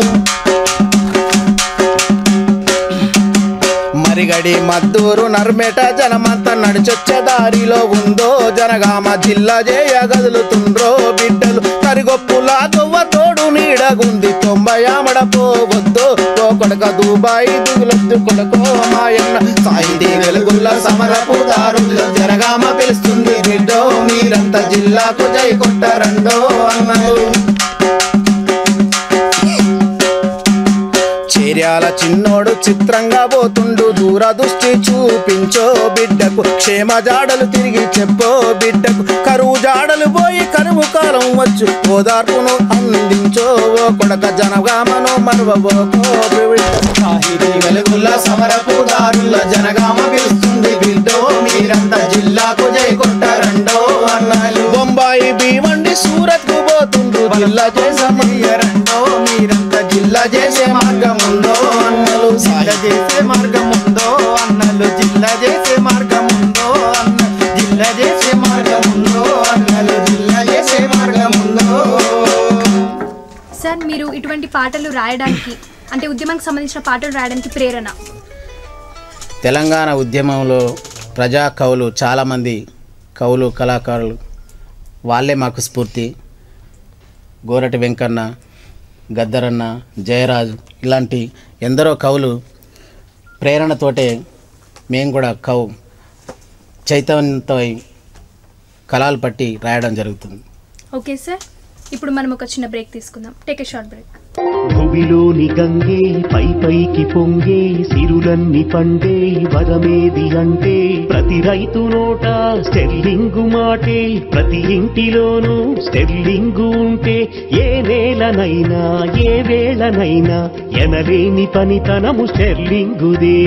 మరిగడి మద్దూరు నర్మేట జనమంతా నడిచొచ్చే దారిలో ఉందో జనగామ జిల్లా జయ గదులుతుండ్రో బిడ్డలు తరిగొప్పులా దువ్వ తోడు నీడగుంది 90 ఆమడ పోవద్దో ఓ కొడక దుబాయి దిగులొద్దు కొడకో మాయన్న సాహితీ వెలుగుల్ల సమరపు దారుల్లో జనగామ పిలుస్తుంది బిడ్డో మీరంతా జిల్లాకు జై కొట్టరండో అన్నారు. చేర్యాల చిన్నోడు చిత్రంగా పోతుండు దూరదృష్టి చూపించో బిడ్డకు క్షేమ జాడలు తిరిగి చెప్పో బిడ్డకు కరువు జాడలు పోయి కరువు కాలం వచ్చు ఓదార్పును అందించో ఓ కొడక జనగామను మరువబోకో సాహితీ వెలుగుల్ల సమరపు దారుల్లో జనగామ పిలుస్తుంది బిడ్డో మీరంతా జిల్లాకు జై కొట్టారండో అన్నారు. బొంబాయి భీవండి సూరత్ కు పోతుండ్రు జిల్లా చేసమయ్యారండో మీరంతా జిల్లా చేసే మార్గం ఉందో అన్నలు జిల్లా చేసే మార్గం ఉందో అన్నలు జిల్లా చేసే మార్గం ఉందో అన్న జిల్లా చేసే మార్గం ఉందో అన్నలు జిల్లా చేసే మార్గం ఉందో. సార్ మీరు ఇటువంటి పాటలు రాయడానికి అంటే ఉద్యమానికి సంబంధించిన పాటలు రాయడానికి ప్రేరణ? తెలంగాణ ఉద్యమంలో ప్రజా కవులు చాలామంది కవులు కళాకారులు వాళ్ళే మాకు స్ఫూర్తి. గోరటి వెంకన్న, గద్దరన్న, జయరాజు ఇలాంటి ఎందరో కవులు ప్రేరణతోటే మేము కూడా చైతన్యంతో కళలు పట్టి రాయడం జరుగుతుంది. ఓకే సార్, ఇప్పుడు మనం ఒక చిన్న బ్రేక్ తీసుకుందాం. Take a short break. భూమిలోని గంగే పై పైకి పొంగే సిరులన్నీ పండే వరమేది అంటే ప్రతి రైతు నోట స్టెర్లింగు మాటే ప్రతి ఇంటిలోనూ స్టెర్లింగు ఉంటే ఏ నేలనైనా ఏ వేళనైనా ఎనలేని పనితనము స్టెర్లింగుదే.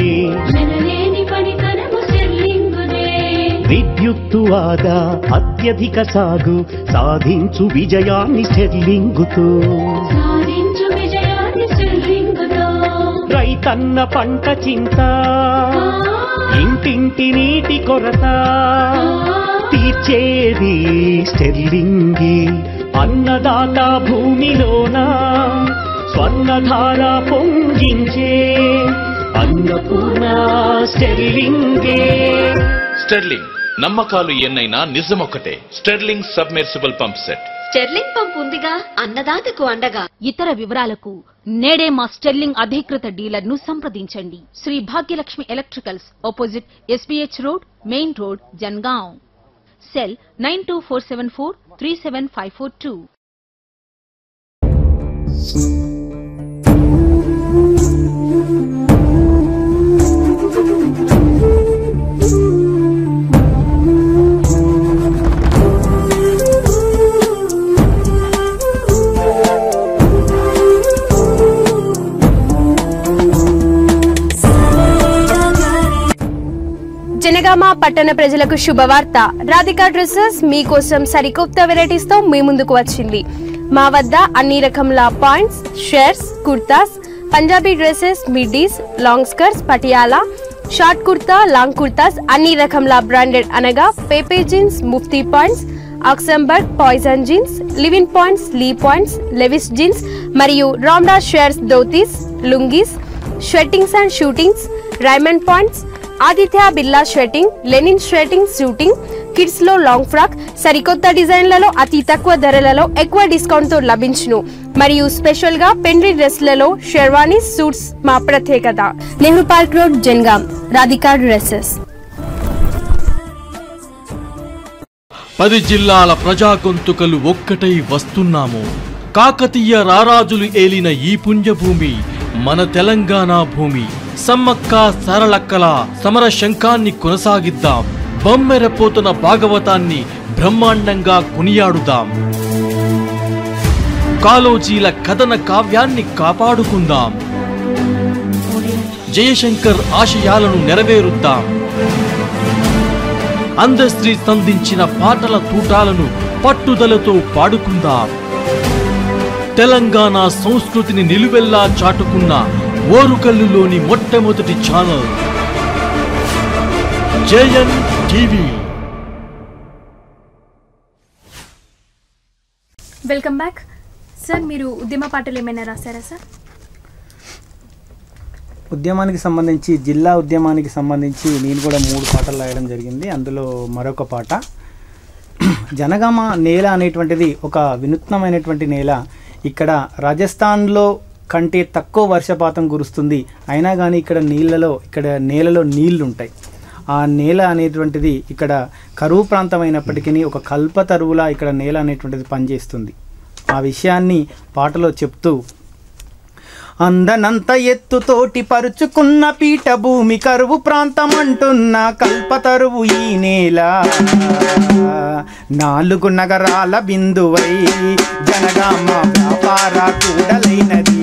విద్యుత్తు ఆదా అత్యధిక సాగు సాధించు విజయాన్ని స్టెర్లింగుతో. రైతన్న పంట చింత ఇంటింటి నీటి కొరత తీర్చేది స్టెర్లింగే. అన్నదాత భూమిలోన స్వర్ణధార పొంగించే అన్నపూర్ణ స్టెర్లింగే. స్టెర్లింగ్ నమ్మకాలు ఎన్నైనా నిజమొక్కటే. Sterling submersible pump set. Sterling pump ఉందిగా అన్నదాతకు అండగా. ఇతర వివరాలకు నేడే మా స్టెర్లింగ్ అధికృత డీలర్ ను సంప్రదించండి. Shri Bhagyalakshmi electricals, opposite SBH road, main road, Jangaon. Cell 9247437542. Janagama పట్టణ ప్రజలకు శుభవార్త. రాధికా డ్రెస్సెస్ మీకోసం సరికొత్త వెరైటీస్ తో మీ ముందుకు వచ్చింది. మా వద్ద అన్ని రకముల pants, shirts, kurtas, Punjabi dresses, middies, long skirts, Patiala, short kurta, long kurtas, అన్ని రకముల బ్రాండెడ్ అనగా Pepe jeans, Mufti pants, Oxemberg, Poison jeans, లివిన్ pants, Lee pants, Levi's jeans మరియు Ramdas shirts, dhotis, lungis, shirtings and suitings, Raymond pants, Aditya Birla shirting, linen shirting, suiting, kids లో long frock, సరికొత్త డిజైన్లలో అతి తక్కువ ధరలలో ఎక్కువ డిస్కౌంట్ తో లభించును. మరియు స్పెషల్ గా పెండ్లి డ్రెస్లలో షెర్వానీ సూట్స్ మా ప్రత్యేకత. Nehru park road, Jangaon. Radhika dresses. 10 జిల్లాల ప్రజా గొంతుకలు ఒక్కటై వస్తున్నాము. కాకతీయ రారాజులు ఏలిన ఈ పుణ్యభూమి మన తెలంగాణ భూమి. సమ్మక్క సరళక్కల సమర శంఖాన్ని కొనసాగిద్దాం. బొమ్మెరపోతున్న భాగవతాన్ని బ్రహ్మాండంగా కొనియాడుదాం. కాలోజీల కథన కావ్యాన్ని కాపాడుకుందాం. జయశంకర్ ఆశయాలను నెరవేరుద్దాం. అందశ్రీ సంధించిన పాటల తూటాలను పట్టుదలతో పాడుకుందాం. తెలంగాణ సంస్కృతిని నిలువెల్లా చాటుకున్న ఓరుకల్లులోని మొట్టమొదటి channel JN TV. Welcome back sir. మీరు ఉద్యమ పాటలు ఏమైనా రాశారా సార్? ఉద్యమానికి సంబంధించి, జిల్లా ఉద్యమానికి సంబంధించి నేను కూడా 3 పాటలు రాయడం జరిగింది. అందులో మరొక పాట జనగామ నేల అనేటువంటిది ఒక వినూత్నమైనటువంటి నేల. ఇక్కడ రాజస్థాన్లో కంటే తక్కువ వర్షపాతం కురుస్తుంది. అయినా కానీ ఇక్కడ నేలలో నీళ్లు ఉంటాయి. ఆ నేల అనేటువంటిది ఇక్కడ కరువు ప్రాంతం అయినప్పటికీ ఒక కల్పతరువులా ఇక్కడ నేల అనేటువంటిది పనిచేస్తుంది. ఆ విషయాన్ని పాటలో చెప్తూ, అందనంత ఎత్తుతోటి పరుచుకున్న పీఠభూమి కరువు ప్రాంతం అంటున్న కల్పతరువు ఈ నేల. 4 నగరాల బిందువై జనగామ వ్యాపార కూడలైనది.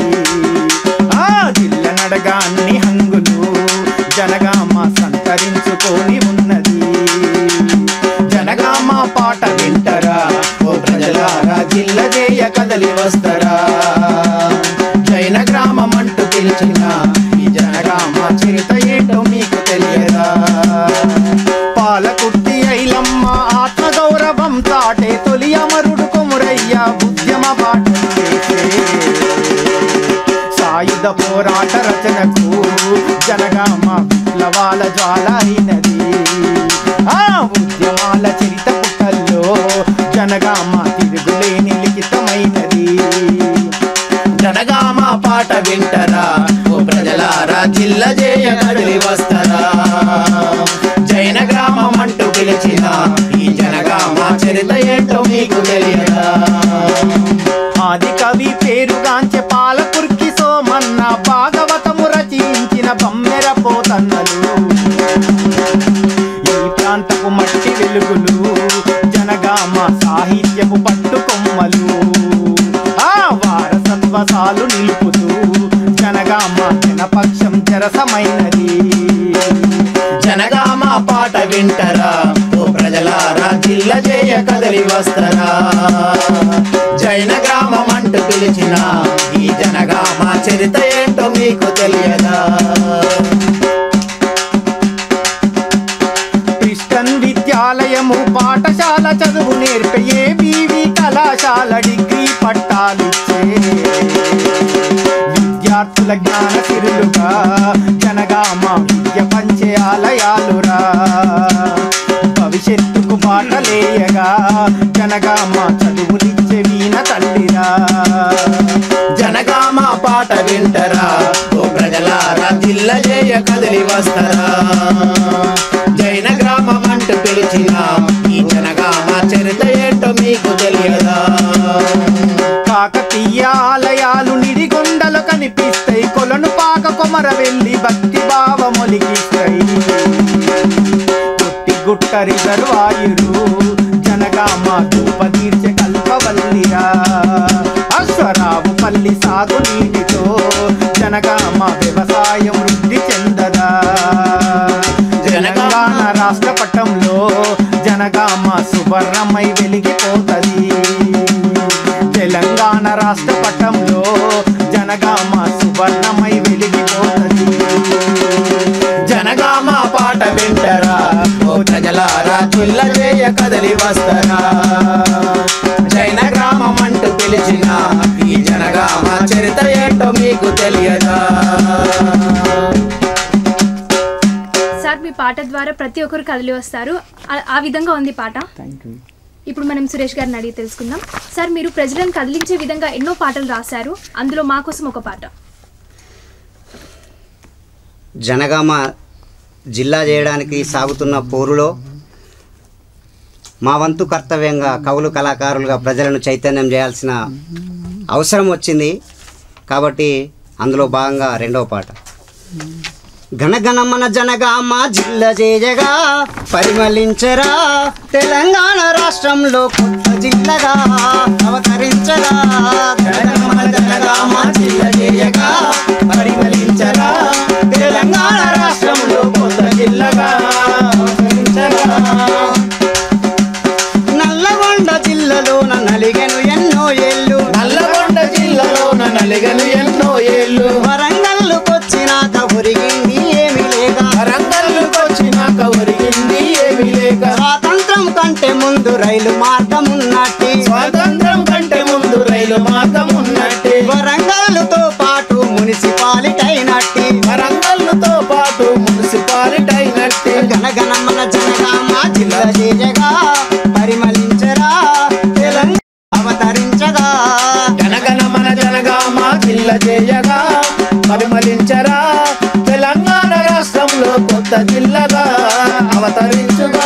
ఆ జిల్ల నడగాన్ని హంగులు జనగామ సంతరించుకొని ఉన్నది. జనగామ పాట వింటరా ఓ ప్రజలారా, జిల్ల జేయ కదలి వస్తరా. జైన గ్రామం అంటూ పిలిచిన ఈ జనగామ చరిత ఏంటో మీకు తెలియదా? పాలకుర్తి ఐలమ్మ ఆత్మగౌరవం తాటే తొలి అమరుడు కొమురయ్య ఉద్యమ బాట చేసే. సాయుధ పోరాట రచనకు జనగామ విప్లవాల జ్వాల అయినది. ఆ ఉద్యమాల చరిత పుటల్లో జనగామ తిరుగులేని లిఖితమైనది. జనగామ పాట వింటరా ఓ ప్రజలారా, జిల్ల జేయ కదిలి వస్తరా. జైన గ్రామం అంటూ పిలిచిన ఈ జనగామ చరిత ఏంటో మీకు తెలియదా? ఆది కవి పేరుగాంచె పాలకుర్కి సోమన్న భాగవతము రచించిన బమ్మెరపోతన్నలు. ఈ ప్రాంతపు మట్టి వెలుగులు జనగామ సాహిత్యపు పట్టుకొమ్మలు. వారసత్వసాలు నిలుపుతూ జనగామ జనపక్షం చెరసమైనది. జనగామ పాట వింటరా ఓ ప్రజలారా, జిల్ల జేయ కదలి వస్తరా. జైన గ్రామం అంటూ పిలిచిన ఈ జనగామ చరిత ఏంటో మీకు తెలియదా? క్రిస్టియన్ విద్యాలయము పాఠశాల చదువు నేర్పే ఏబీవీ కళాశాల డిగ్రీ పట్టాలిచ్చే. విద్యార్థుల జ్ఞాన సిరులుగా జనగామ విద్య పంచే ఆలయాలురా. భవిష్యత్తుకు బాటలేయగా జనగామ చదువునిచ్చే వీణ తల్లిరా. జనగామ పాట వింటరా ఓ ప్రజలారా, జిల్ల జేయ కదిలి వస్తరా. జైన గ్రామం అంటూ పిలిచిన ఈ జనగామ చరిత ఏంటో మీకు తెలియదా? కాకతీయ ఆలయాలు నిడిగొండలు కనిపిస్తాయి. కొలను పాక కొమర వెళ్ళి భక్తి భావమొలిగిస్తాయి. గుట్ట రిజర్వాయురు జనగామ ధూపదీర్చే కల్పవల్లిరా. అశ్వరావు పల్లి సాగు నీటితో జనగామ వ్యవసాయం వృద్ధి చెందదా. తెలంగాణ రాష్ట్ర పటంలో జనగామ సువర్ణమై వెలిగిపోతది. తెలంగాణ రాష్ట్ర పటంలో జనగామ సువర్ణమై వెలిగిపోతది. జనగామ పాట వింటరా ఓ ప్రజలారా, జిల్ల జేయ కదలి వస్తరా. జైన గ్రామం అంటూ పిలిచిన ఈ జనగామ చరిత ఏంటో మీకు తెలియదా? సార్, మీ పాట ద్వారా ప్రతి ఒక్కరు కదిలి వస్తారు. ఆ విధంగా ఉంది పాట. ఇప్పుడు మనం సురేష్ గారిని అడిగి తెలుసుకుందాం. సార్, మీరు ప్రజలను కదిలించే విధంగా ఎన్నో పాటలు రాశారు. అందులో మా కోసం ఒక పాట. జనగామ జిల్లా చేయడానికి సాగుతున్న పోరులో మా వంతు కర్తవ్యంగా కవులు కళాకారులుగా ప్రజలను చైతన్యం చేయాల్సిన అవసరం వచ్చింది. కాబట్టి అందులో భాగంగా రెండవ పాట. గణగణమన జనగామ జిల్ల జేజగా పరిమళించరా తెలంగాణ రాష్ట్రంలో కొత్త జిల్లగా అవతరించరా. గణగణమన జనగామ జిల్ల జేజగా పరిమళించరా తెలంగాణ రాష్ట్రంలో కొత్త జిల్లగా అవతరించరా. నల్లగొండ జిల్లాలోన నలిగెను ఎన్నో ఏళ్ళు, నల్లగొండ జిల్లాలోన నలిగెను ఎన్నో ఏళ్ళు. వరంగల్లుకొచ్చినాక ఒరిగింది ఏమి లేక, వరంగల్లుకొచ్చినాక ఒరిగింది ఏమి లేక. స్వాతంత్రం కంటే ముందు రైలు మార్గం ఉన్నట్టి, స్వాతంత్రం కంటే ముందు రైలు మార్గం ఉన్నట్టి. వరంగల్లుతో పాటు మున్సిపాలిటీ అయినట్టి, వరంగల్లుతో పాటు మున్సిపాలిటీ అయినట్టి. గణగణమన జనగామ జిల్ల జేజగా పరిమళించరా తెలంగాణ అవతరించగా. గణగణమన జనగామ జిల్ల జేజగా పరిమళించరా తెలంగాణ రాష్ట్రంలో కొత్త జిల్లగా అవతరించుగా.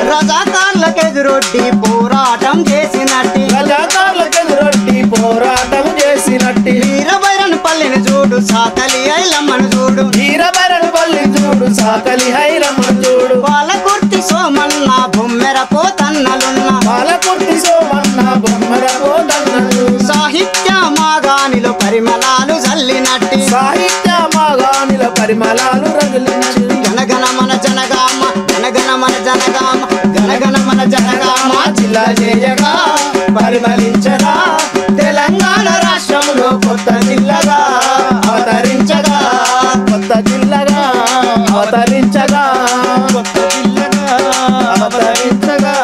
రజాకార్లకెదురొడ్డి పోరాటం చేసినట్టి, రజాకార్లకెదురొడ్డి పోరాటం చేసినట్టి. వీరభైరన్ పల్లిని చూడు సాకలి ఐలమ్మను చూడు, వీరభైరన్ పల్లిని చూడు సాకలి ఐలమ్మను చూడు. పాలకుర్తి సోమన్న బొమ్మెర పోతన్నలున్న, పాలకుర్తి సోమన్న బొమ్మెర పోతన్నలు. సాహిత్య మాగానిలో పరిమళాలు జల్లినట్టి, సాహిత్య మాగానిలో పరిమళాలు రగిలినట్టి. గణగణమన జనగామ గణగణమన జనగామ గణగణమన జనగామ జిల్లా జేజగా పరిమళించగా తెలంగాణ రాష్ట్రంలో కొత్త జిల్లగా అవతరించగా. కొత్త జిల్లగా అవతరించగా. కొత్త జిల్లగా అవతరించగా.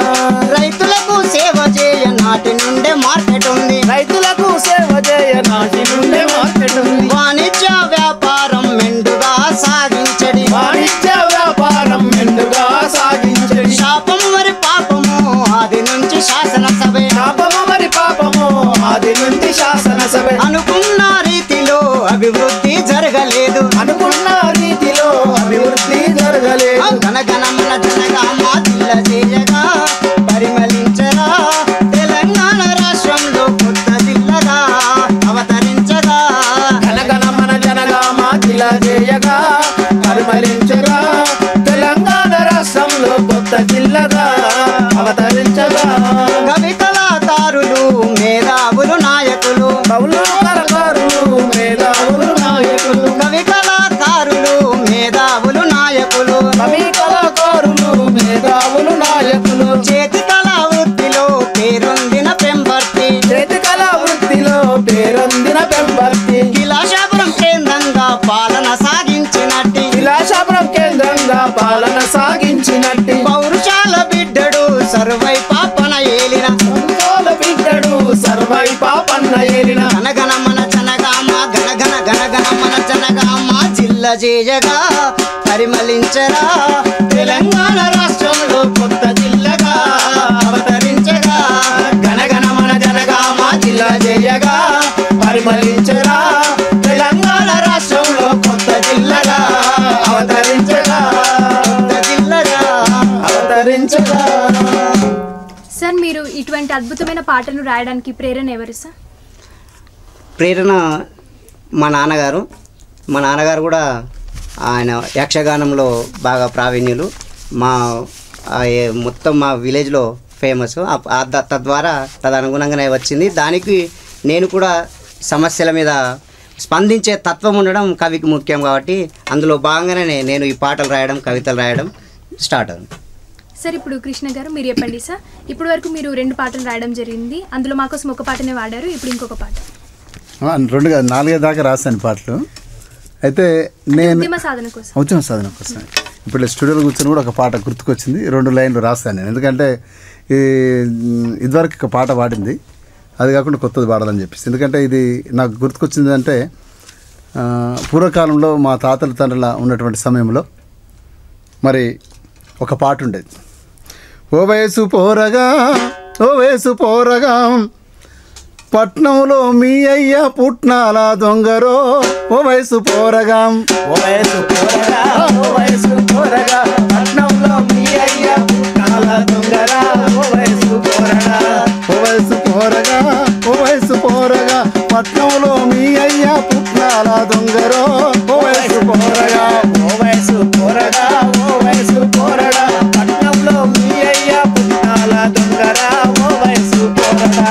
రైతులకు సేవ చేయ నాటి నుండే మార్కెట్ ఉంది, రైతులకు సేవ చేయ నాటి నుండే మార్కెట్ ఉంది. వాణిజ్య వ్యాపారం మెండుగా సాగించడి, వాణిజ్య వ్యాపారం మెండుగా సాగించడి. శాపము మరి పాపము ఆది నుంచి శాసనసభే, శాపము మరి పాపము ఆది నుంచి శాసనసభ. అనుకున్న రీతిలో అభివృద్ధి జరగలేదు, అనుకున్న రీతిలో అభివృద్ధి జరగలేదు. గణగణమన జనగామ జిల్ల జేజగా పరిమళించరా తెలంగాణ రాష్ట్రంలో కొత్త జిల్లగా అవతరించగా. గణగణమన జనగామ జిల్లా జేజగా పరిమళించగా తెలంగాణ రాష్ట్రంలో కొత్త జిల్లగా అవతరించగా. కవి కళాకారులు మేధావులు నాయకులు, కవులు కళాకారులు మేధావులు నాయకులు. కవి కళాకారులు మేధావులు నాయకులు, కవి కళాకారులు మేధావులు నాయకులు. చేతి కళా వృత్తిలో పేరొందిన పెంబర్తి, చేతి కళా వృత్తిలో పేరొందిన పెంబర్తి. కిలాషాపురం కేంద్రంగా పాలన సాగించినట్టి, విలాసాపురం కేంద్రంగా పాలన సాగించినట్టి. పౌరుషాల బిడ్డడు సర్వై పాపన ఏలిన, బిడ్డడు సర్వై పాపన్న ఏలిన. గణగణమన జనగామ గణగణ గణగణమన జనగామ జిల్ల జేజగా పరిమళించరా తెలంగాణ రాష్ట్రంలో కొత్త జిల్లగా అవతరించగా. గణగణమన జనగామ జిల్లా జేజగా పరిమళించరా తెలంగాణ రాష్ట్రంలో కొత్త జిల్లగా అవతరించగా. కొత్త జిల్లగా అవతరించగా. సార్ మీరు ఇటువంటి అద్భుతమైన పాటను రాయడానికి ప్రేరణ ఎవరు సార్? ప్రేరణ మా నాన్నగారు కూడా ఆయన యక్షగానంలో బాగా ప్రావీణ్యులు. మొత్తం మా విలేజ్లో ఫేమస్. తద్వారా తదనుగుణంగానే వచ్చింది. దానికి నేను కూడా సమస్యల మీద స్పందించే తత్వం ఉండడం కవికి ముఖ్యం కాబట్టి అందులో భాగంగానే నేను ఈ పాటలు రాయడం కవితలు రాయడం స్టార్ట్ అయింది. సార్ ఇప్పుడు కృష్ణ గారు మీరు చెప్పండి సార్, ఇప్పటి వరకు మీరు 2 పాటలు రాయడం జరిగింది, అందులో మాకోసం ఒక పాటనే వాడారు, ఇప్పుడు ఇంకొక పాట. 4 దాకా రాశాను పాటలు. అయితే నేను ఉద్యమ సాధన కోసం ఇప్పుడు స్టూడియోలో కూర్చొని కూడా ఒక పాట గుర్తుకొచ్చింది. 2 లైన్లు రాశాను నేను. ఎందుకంటే ఇదివరకు ఒక పాట పాడింది, అది కాకుండా కొత్తది పాడాలని చెప్పేసి. ఎందుకంటే ఇది నాకు గుర్తుకొచ్చింది అంటే పూర్వకాలంలో మా తాతల తండ్రుల ఉన్నటువంటి సమయంలో మరి ఒక పాట ఉండేది. ఓ వయసు పోరగా పట్నంలో మీ అయ్య పుట్నాల దొంగరో. ఓ వయసు పోరగా పట్నంలో మీ అయ్య పుట్నాల దొంగరా. ఓ పట్నంలో మీ అయ్య పుట్నాల దొంగరో ఓ వయసు పోరగా ఓ వయసు పోరడా ఓ వయసు పోరడా పట్నంలో మీ అయ్య పుట్నాల దొంగరా ఓ వయసు పోరడా.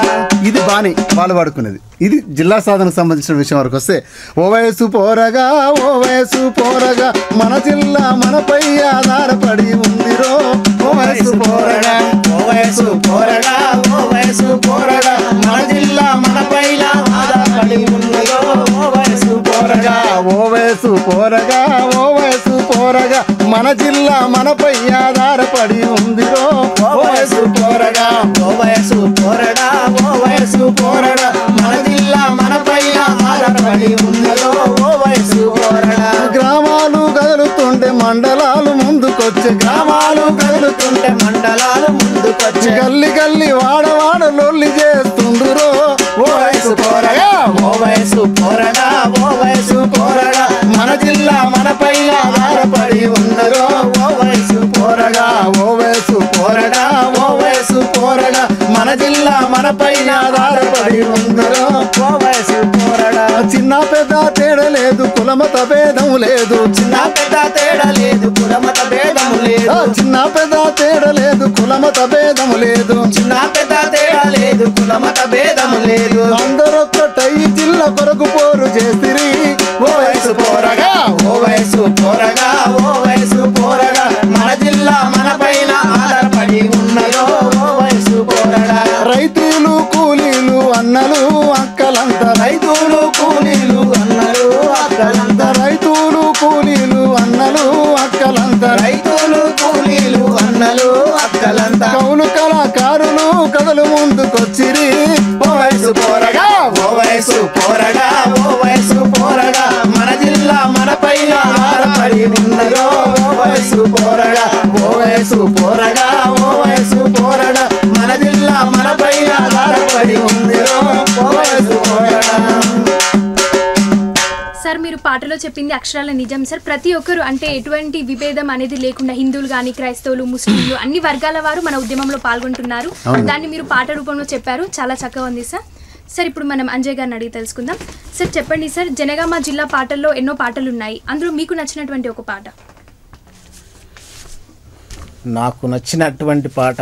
ఇది బాని వాళ్ళు వాడుకునేది. ఇది జిల్లా సాధనకు సంబంధించిన విషయం వరకు వస్తే ఓ వయసు పోరగా ఓ వయసు పోరగా మన జిల్లా మనపై ఆధారపడి ఉందిరో ఓ వయసు పోరగా ఓ వయసు పోరడా ఓ వయసు పోరడా మన జిల్లా మనపై ఆధారపడి ఉందిరో ఓ వయసు పోరగా. ఓ వయసు పోరగా ఓ వయసు పోరగా మన జిల్లా మనపై ఆధారపడి ఉందిరో ఓ వయసు పోరడా ఓ వయసు పోరడా ఓ వయసు పోరడా మన జిల్లా మనపై ఆధారపడి ఉందిరో ఓ వయసు పోరడా. గ్రామాలు కదులుతుంటే మండలాలు ముందుకొచ్చే గ్రామాలు కదులుతుంటే మండలాలు ముందుకొచ్చే గల్లి గల్లి వాడవాడ లొల్లి చేస్తుండురో ఓ వయసు పోరగా ఓ వయసు పోరడా ఓ వయసు పోరడా మన జిల్లా మనపై ఆధారపడి ఉన్నదో ఓ వయసు పోరడా ఓ వయసు పోరడా ఓ వయసు పోరడా మన జిల్లా మనపై ఆధారపడి ఉన్నదో ఓ వయసు పోరడా. చిన్న పెద్ద తేడా లేదు కులమత భేదం లేదు చిన్న పెద్ద తేడా లేదు కులమత భేదం లేదు చిన్న పెద్ద తేడా లేదు కులమత భేదం లేదు చిన్న పెద్ద తేడా లేదు కులమత భేదం లేదు అందరొక్కటై జిల్లా కొరకు పోరు చేసిరి ఓ వయసు పోరగా ఓ వయసు పోరగా ఓ వయసు పోరగా మన జిల్లా మనపైన ఆధారపడి ఉన్నదో ఓ వయసు పోరగా. రైతులు కూలీలు అన్నలు అక్కలంతా రైతులు కూలీలు అన్నలు అక్కలంతా రైతులు కూలీలు అన్నలు అక్కలంతా రైతులు కూలీలు అన్నలు అక్కలంతా కౌలు కళాకారులు కథలు ముందుకొచ్చిరి ఓ వయసు పోరగా ఓ వయసు పోరగా ఓ వయసు పోరగా మన జిల్లా మనపైన ఆధారపడి ఉన్నదో ఓ వయసు పోరగా ఓ వయసు పోరగా ఓ వయసు పోరగా మన జిల్లా మనపైన ఆధారపడి ఉందిరో ఓ వయసు పోరగా. సార్ మీరు పాటలో చెప్పింది అక్షరాల నిజం సార్. ప్రతి ఒక్కరు అంటే ఎటువంటి విభేదం అనేది లేకుండా హిందువులు కానీ క్రైస్తవులు ముస్లింలు అన్ని వర్గాల వారు మన ఉద్యమంలో పాల్గొంటున్నారు. దాన్ని మీరు పాట రూపంలో చెప్పారు, చాలా చక్కగా ఉంది సార్. సార్ ఇప్పుడు మనం అంజయ్ గారిని అడిగి తెలుసుకుందాం. సార్ చెప్పండి సార్, జనగామ జిల్లా పాటల్లో ఎన్నో పాటలు ఉన్నాయి, అందులో మీకు నచ్చినటువంటి ఒక పాట. నాకు నచ్చినటువంటి పాట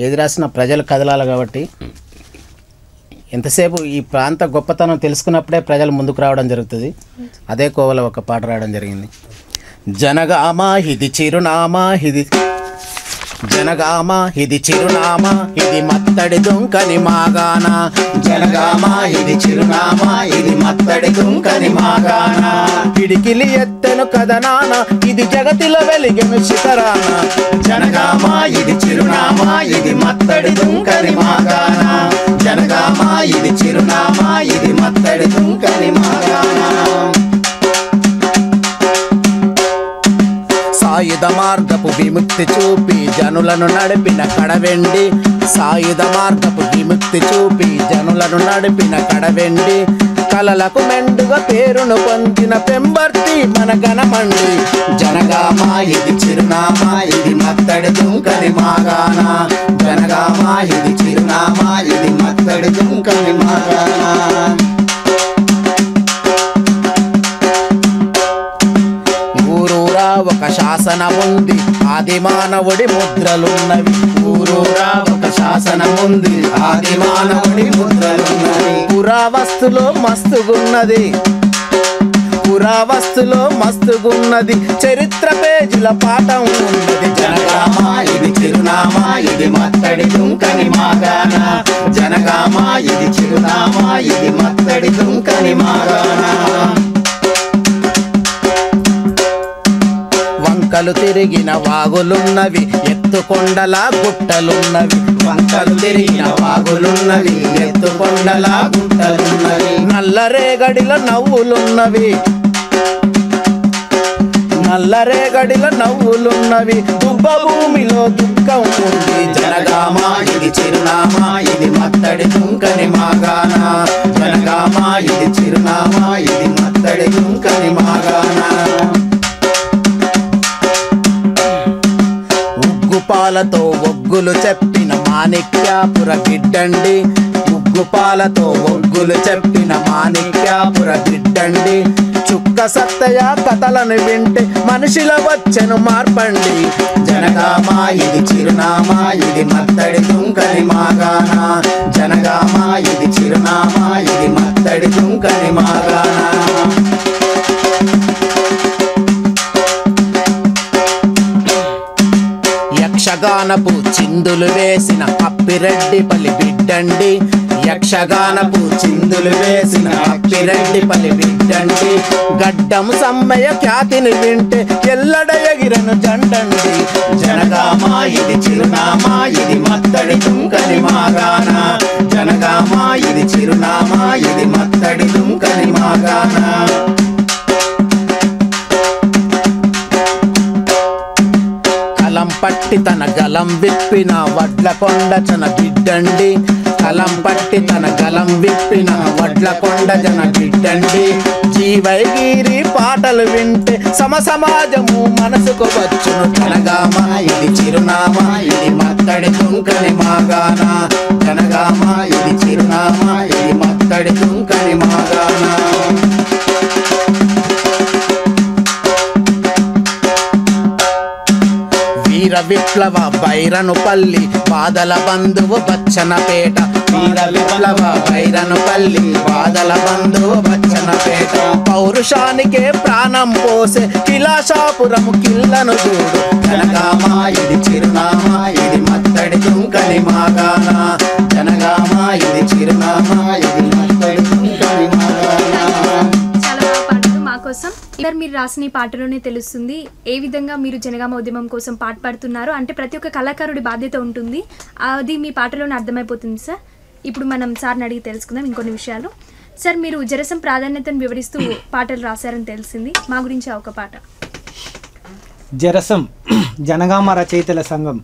ఏది రాసిన ప్రజలు కదలాలి కాబట్టి ఎంతసేపు ఈ ప్రాంత గొప్పతనం తెలుసుకున్నప్పుడే ప్రజలు ముందుకు రావడం జరుగుతుంది. అదే కోవలో ఒక పాట రావడం జరిగింది. జనగామ ఇది చిరునామా ఇది జనగామ ఇది చిరునామా ఇది మత్తడి దుంకని మాగాన జనగామ ఇది చిరునామా ఇది మత్తడి దుంకని మాగాన పిడికిలి ఎత్తెను కదనాన ఇది జగతిలో వెలిగెను శిఖరాన జనగామ ఇది చిరునామా ఇది మత్తడి దుంకని మాగాన జనగామ ఇది చిరునామా ఇది మత్తడి దుంకని మాగాన. సాయుధ మార్గపు విముక్తి చూపి జనులను నడిపిన కడవెండి సాయుధ మార్గపు విముక్తి చూపి జనులను నడిపిన కడవెండి కలలకు మెండుగా పేరును పొందిన పెంబర్తి మన ఘనమండి జనగామ ఇది చిరునామా ఇది మత్తడి దుంకని మాగాన జనగామ ఇది చిరునామా ఇది మత్తడి దుంకని మాగాన. ఊరూరా ఒక శాసనముంది ఆది మానవుడి ముద్రలున్నవి ఊరూరా ఒక శాసనముంది ఆది మానవుడి ముద్రలున్నవి పురావస్తులో మస్తుగున్నది పురావస్తులో మస్తుగున్నది చరిత్ర పేజీల పాఠం ఉన్నది జనగామ ఇది చిరునామా ఇది మత్తడి దుంకని మాగాన జనగామ ఇది చిరునామా ఇది మత్తడి దుంకని మాగాన. వంకలు తిరిగిన వాగులున్నవి ఎత్తుకొండలా గుట్టలున్నవి వంకలు తిరిగిన వాగులున్నవి ఎత్తుకొండలా గుట్టలున్నవి నల్లరేగడిలో నవ్వులున్నవి నల్లరేగడిలో నవ్వులున్నవి దుబ్బ భూమిలో దుఃఖం ఉంది జనగామ ఇది చిరునామా ఇది మత్తడి దుంకని మాగాన జనగామ ఇది చిరునామా ఇది మత్తడి దుంకని మాగాన. పాలతో ఒగ్గులు చెప్పిన మాణిక్యాపుర గిడ్డండి ముగ్గుపాలతో ఒగ్గులు చెప్పిన మాణిక్యాపుర బిడ్డండి చుక్క సత్తయ్య కథలను వింటే మనిషిలో వచ్చెను మార్పండి జనగామా ఇది చిరునామా ఇది మత్తడి తుంకని మాగానా జనగామా ఇది చిరునామా ఇది మత్తడి తుంకని మాగానా యక్షగానపు చిందులు వేసిన అప్పిరెడ్డిపల్లి బిడ్డండి యక్షగానపు చిందులు వేసిన అప్పిరెడ్డిపల్లి బిడ్డండి గడ్డం సమ్మయ్య ఖ్యాతిని వింటే ఎల్లడ ఎగిరను జండండి జనగామా ఇది చిరునామా ఇది మత్తడి తుంకని మాగానా జనగామా ఇది చిరునామా ఇది మత్తడి తుంకని మాగానా కలం పట్టి తన గలం విప్పిన వడ్ల కొండ జన బిడ్డండి కలం పట్టి తన గలం విప్పిన వడ్ల కొండ జన బిడ్డండి జీవైగిరి పాటలు వింటే సమాజము మనసుకు వచ్చును జనగామా ఇది చిరునామా ఇది మత్తడి తుంకని మాగానా జనగామా ఇది చిరునామా ఇది మత్తడి తుంకని మాగానా వీర విప్లవ బైరనుపల్లి బాదల బంధువు బచ్చనపేట వీర విప్లవ బైరనుపల్లి బాదల బంధువు బచ్చనపేట పౌరుషానికే ప్రాణం పోసే కిలాషాపురము కిల్లను చూడు జనగామా ఇది చిరునామా ఇది మత్తడి తుంకని మాగానా జనగామా ఇది చిరునామా ఇది మత్తడి తుంకని మాగానా కోసం ఇద్దరు మీరు రాసిన ఈ పాటలోనే తెలుస్తుంది ఏ విధంగా మీరు జనగామ ఉద్యమం కోసం పాటుపడుతున్నారు అంటే ప్రతి ఒక్క కళాకారుడి బాధ్యత ఉంటుంది అది మీ పాటలోనే అర్థమైపోతుంది సార్ ఇప్పుడు మనం సార్ని అడిగి తెలుసుకుందాం ఇంకొన్ని విషయాలు సార్ మీరు జరసం ప్రాధాన్యతను వివరిస్తూ పాటలు రాశారని తెలిసింది మా గురించి ఒక పాట జరసం జనగామ రచయితల సంఘం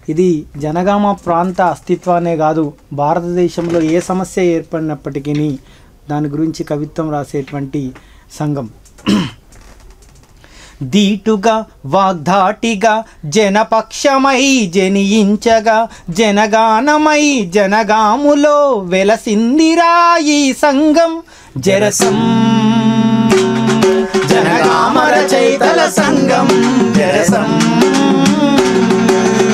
ఇది జనగామ ప్రాంత అస్తిత్వానే కాదు భారతదేశంలో ఏ సమస్య ఏర్పడినప్పటికీ దాని గురించి కవిత్వం రాసేటువంటి సంఘం దీటుగా వాగ్ధాటిగా జనపక్షమై జనియించగా జనగానమై జనగాములో వెలసిందిరా ఈ సంఘం జరసం జనగామ రచయితల సంఘం జరసం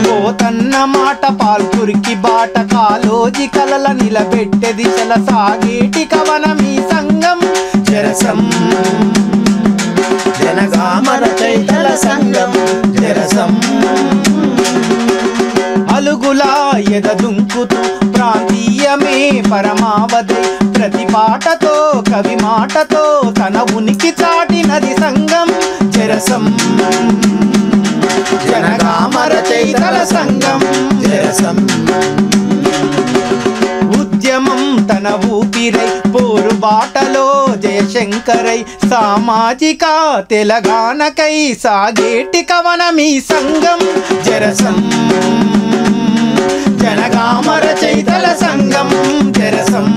పోతన్న మాట పాల్పురికి బాట కాలోజి కలల నిలబెట్టె దిశల సాగేటి కవనం ఈ సంఘం జరసం జనగామ రచయితల సంఘం జరసం అలుగులా ఎదదుంకుతూ ప్రాంతీయమే పరమావధి ప్రతి పాటతో కవి మాటతో తన ఉనికి చాటినది సంఘం జరసం జనగామ రచయితల సంఘం జరసం ఉద్యమం తన ఊపిరై పోరు బాటలో జయశంకరై సామాజిక తెలంగాణకై సాగేటి కవనమీ సంఘం జరసం జనగామ రచయితల సంఘం జరసం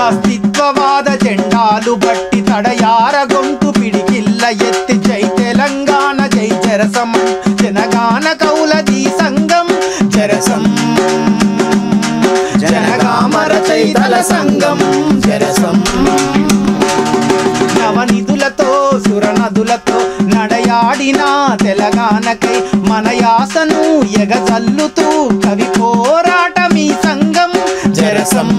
అస్తిత్వవాద జెండాలు బట్టి తడయార గొంతు పిడికిల్ల ఎత్తి జై తెలంగాణ జై జరసం జనగాన కౌలది సంఘం జరసం జనగామ రచయితల సంఘం జరసం నవనిధులతో సురనదులతో నడయాడిన తెలంగాణకై మన యాసను ఎగజల్లుతూ కవి పోరాటమీ సంఘం జరసం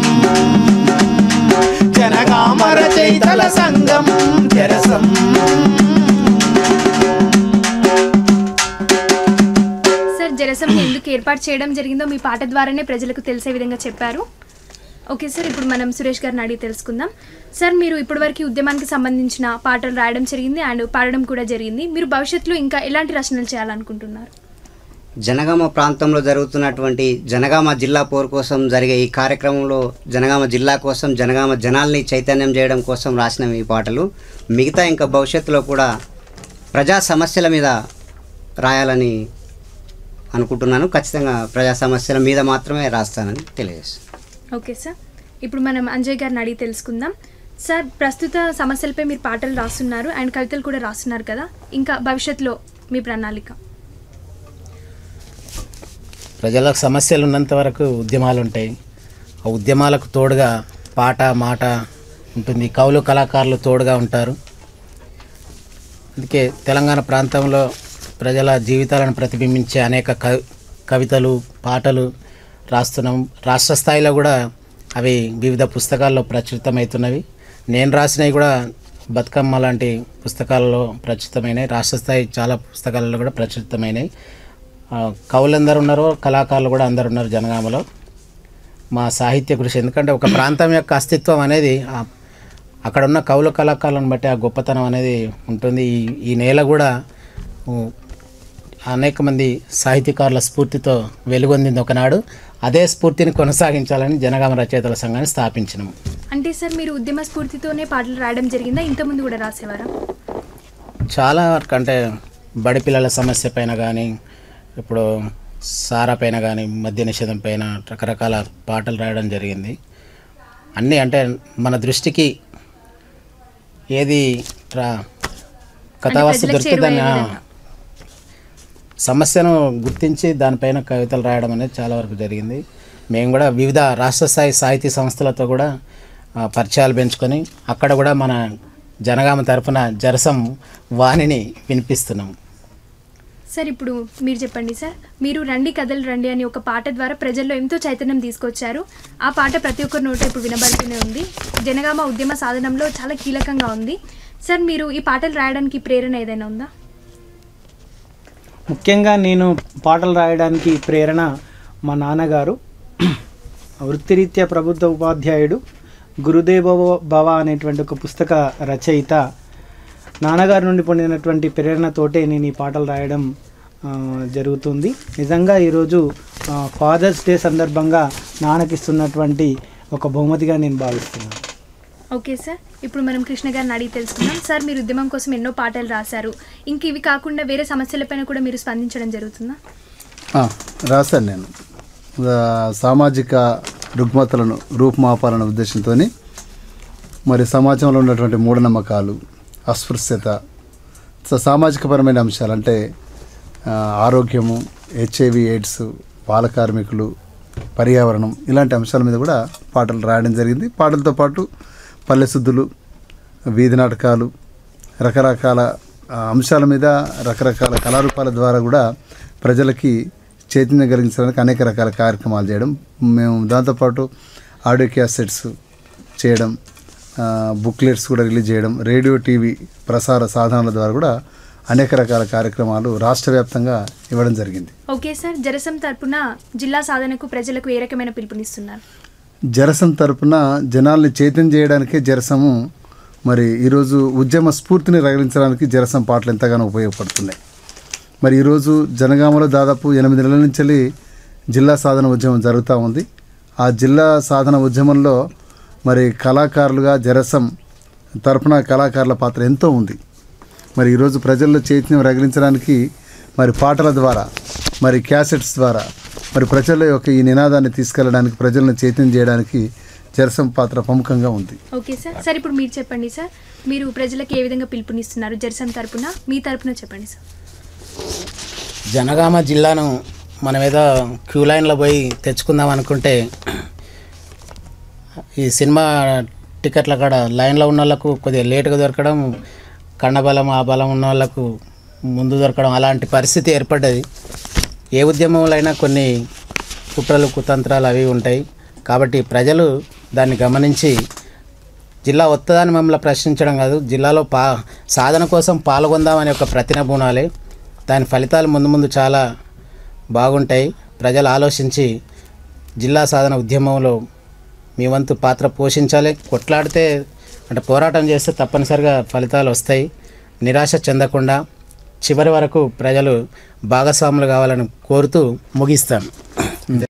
జనగామ రచయితల సంఘం జరసం సార్ జరసం ఎందుకు ఏర్పాటు చేయడం జరిగిందో మీ పాట ద్వారానే ప్రజలకు తెలిసే విధంగా చెప్పారు ఓకే సార్ ఇప్పుడు మనం సురేష్ గారిని అడిగి తెలుసుకుందాం సార్ మీరు ఇప్పటివరకు ఉద్యమానికి సంబంధించిన పాటలు రాయడం జరిగింది అండ్ పాడడం కూడా జరిగింది మీరు భవిష్యత్తులో ఇంకా ఎలాంటి రచనలు చేయాలనుకుంటున్నారు జనగామ ప్రాంతంలో జరుగుతున్నటువంటి జనగామ జిల్లా పోరు కోసం జరిగే ఈ కార్యక్రమంలో జనగామ జిల్లా కోసం జనగామ జనాల్ని చైతన్యం చేయడం కోసం రాసిన ఈ పాటలు మిగతా ఇంకా భవిష్యత్తులో కూడా ప్రజా సమస్యల మీద రాయాలని అనుకుంటున్నాను ఖచ్చితంగా ప్రజా సమస్యల మీద మాత్రమే రాస్తానని తెలియజేస్తాను ఓకే సార్ ఇప్పుడు మనం అంజయ్ గారిని అడిగి తెలుసుకుందాం సార్ ప్రస్తుత సమస్యలపై మీరు పాటలు రాస్తున్నారు అండ్ కవితలు కూడా రాస్తున్నారు కదా ఇంకా భవిష్యత్తులో మీ ప్రణాళిక ప్రజలకు సమస్యలు ఉన్నంత వరకు ఉద్యమాలు ఉంటాయి ఆ ఉద్యమాలకు తోడుగా పాట మాట ఉంటుంది, కవులు కళాకారులు తోడుగా ఉంటారు. అందుకే తెలంగాణ ప్రాంతంలో ప్రజల జీవితాలను ప్రతిబింబించే అనేక కవితలు పాటలు రాస్తున్నాం. రాష్ట్ర స్థాయిలో కూడా అవి వివిధ పుస్తకాల్లో ప్రచురితమవుతున్నవి. నేను రాసినవి కూడా బతుకమ్మ లాంటి పుస్తకాలలో ప్రచురితమైనవి. రాష్ట్ర స్థాయి చాలా పుస్తకాలలో కూడా ప్రచురితమైనవి. కవులందరూ ఉన్నారు, కళాకారులు కూడా అందరు ఉన్నారు జనగామలో. మా సాహిత్య కృషి, ఎందుకంటే ఒక ప్రాంతం యొక్క అస్తిత్వం అనేది అక్కడ ఉన్న కవుల కళాకారులను బట్టి ఆ గొప్పతనం అనేది ఉంటుంది. ఈ నేల కూడా అనేక మంది సాహిత్యకారుల స్ఫూర్తితో వెలుగొందింది ఒకనాడు. అదే స్ఫూర్తిని కొనసాగించాలని జనగామ రచయితల సంఘాన్ని స్థాపించినాము. అంటే సార్ మీరు ఉద్యమ స్ఫూర్తితోనే పాటలు రాయడం జరిగిందా? ఇంతకుముందు కూడా రాసేవారా? చాలా వరకు అంటే బడి పిల్లల సమస్య పైన కానీ, ఇప్పుడు సారా పైన కానీ, మద్య నిషేధం పైన రకరకాల పాటలు రాయడం జరిగింది. అన్నీ అంటే మన దృష్టికి ఏది కథావస్తు దొరికితే దాన్ని సమస్యను గుర్తించి దానిపైన కవితలు రాయడం అనేది చాలా వరకు జరిగింది. మేము కూడా వివిధ రాష్ట్ర స్థాయి సాహితీ సంస్థలతో కూడా పరిచయాలు పెంచుకొని అక్కడ కూడా మన జనగామ తరఫున జరసం వాణిని వినిపిస్తున్నాం. సార్ ఇప్పుడు మీరు చెప్పండి సార్, మీరు రండి కథలు రండి అని ఒక పాట ద్వారా ప్రజల్లో ఎంతో చైతన్యం తీసుకొచ్చారు. ఆ పాట ప్రతి ఒక్కరి నోట ఇప్పుడు వినబడుతూనే ఉంది. జనగామ ఉద్యమ సాధనంలో చాలా కీలకంగా ఉంది. సార్ మీరు ఈ పాటలు రాయడానికి ప్రేరణ ఏదైనా ఉందా? ముఖ్యంగా నేను పాటలు రాయడానికి ప్రేరణ మా నాన్నగారు. వృత్తిరీత్యా ప్రభుత్వ ఉపాధ్యాయుడు, గురుదేవ భవ అనేటువంటి ఒక పుస్తక రచయిత. నాన్నగారి నుండి పొందినటువంటి ప్రేరణతోటే నేను ఈ పాటలు రాయడం జరుగుతుంది. నిజంగా ఈరోజు ఫాదర్స్ డే సందర్భంగా నాన్నకిస్తున్నటువంటి ఒక బహుమతిగా నేను భావిస్తున్నాను. ఓకే సార్, ఇప్పుడు మనం కృష్ణ గారిని అడిగి తెలుసుకుందాం. సార్ మీరు ఉద్యమం కోసం ఎన్నో పాటలు రాశారు. ఇంక ఇవి కాకుండా వేరే సమస్యలపైన కూడా మీరు స్పందించడం జరుగుతుందా? రాశాను నేను. సామాజిక రుగ్మతలను రూపుమాపాలన్న ఉద్దేశంతో మరి సమాజంలో ఉన్నటువంటి మూఢనమ్మకాలు, అస్పృశ్యత, సామాజికపరమైన అంశాలు అంటే ఆరోగ్యము, హెచ్ఐవి ఎయిడ్స్, బాల కార్మికులు, పర్యావరణం, ఇలాంటి అంశాల మీద కూడా పాటలు రాయడం జరిగింది. పాటలతో పాటు పల్లె శుద్ధులు, వీధి నాటకాలు, రకరకాల అంశాల మీద రకరకాల కళారూపాల ద్వారా కూడా ప్రజలకి చైతన్యం కలిగించడానికి అనేక రకాల కార్యక్రమాలు చేయడం. మేము దాంతోపాటు ఆడియో క్యాసెట్స్ చేయడం, బుక్లెట్స్ కూడా రిలీజ్ చేయడం, రేడియో టీవీ ప్రసార సాధనాల ద్వారా కూడా అనేక రకాల కార్యక్రమాలు రాష్ట్ర వ్యాప్తంగా ఇవ్వడం జరిగింది. ఓకే సార్, జరసం తరపున జిల్లా సాధనకు ప్రజలకు ఏ రకమైన పిలుపునిస్తున్నారు? జరసం తరపున జనాల్ని చైతన్యం చేయడానికే జరసము మరి ఈరోజు ఉద్యమ స్ఫూర్తిని రగిలించడానికి జరసం పాటలు ఎంతగానో ఉపయోగపడుతున్నాయి. మరి ఈరోజు జనగామలో దాదాపు 8 నెలల నుంచి జిల్లా సాధన ఉద్యమం జరుగుతూ ఉంది. ఆ జిల్లా సాధన ఉద్యమంలో మరి కళాకారులుగా జరసం తరపున కళాకారుల పాత్ర ఎంతో ఉంది. మరి ఈరోజు ప్రజల్లో చైతన్యం రగిలించడానికి మరి పాటల ద్వారా, మరి క్యాసెట్స్ ద్వారా మరి ప్రజల యొక్క ఈ నినాదాన్ని తీసుకెళ్ళడానికి, ప్రజలను చైతన్యం చేయడానికి జరసం పాత్ర ప్రముఖంగా ఉంది. ఓకే సార్, సార్ ఇప్పుడు మీరు చెప్పండి సార్, మీరు ప్రజలకు ఏ విధంగా పిలుపునిస్తున్నారు జరసం తరపున? మీ తరపున చెప్పండి సార్. జనగామ జిల్లాను మనం ఏదో క్యూ లైన్లో పోయి తెచ్చుకుందాం అనుకుంటే ఈ సినిమా టికెట్ల కాడ లైన్లో ఉన్న వాళ్ళకు కొద్దిగా లేటుగా దొరకడం, కండబలం ఆ బలం ఉన్న వాళ్ళకు ముందు దొరకడం, అలాంటి పరిస్థితి ఏర్పడ్డది. ఏ ఉద్యమంలో అయినా కొన్ని కుట్రలు కుతంత్రాలు అవి ఉంటాయి. కాబట్టి ప్రజలు దాన్ని గమనించి జిల్లా వస్తుందని మమ్మల్ని ప్రశ్నించడం కాదు, జిల్లాలో సాధన కోసం పాల్గొందామనే ఒక ప్రతినబూనాలే. దాని ఫలితాలు ముందు ముందు చాలా బాగుంటాయి. ప్రజలు ఆలోచించి జిల్లా సాధన ఉద్యమంలో మీ వంతు పాత్ర పోషించాలి. కొట్లాడితే అంటే పోరాటం చేస్తే తప్పనిసరిగా ఫలితాలు వస్తాయి. నిరాశ చెందకుండా చివరి వరకు ప్రజలు భాగస్వాములు కావాలని కోరుతూ ముగిస్తాను.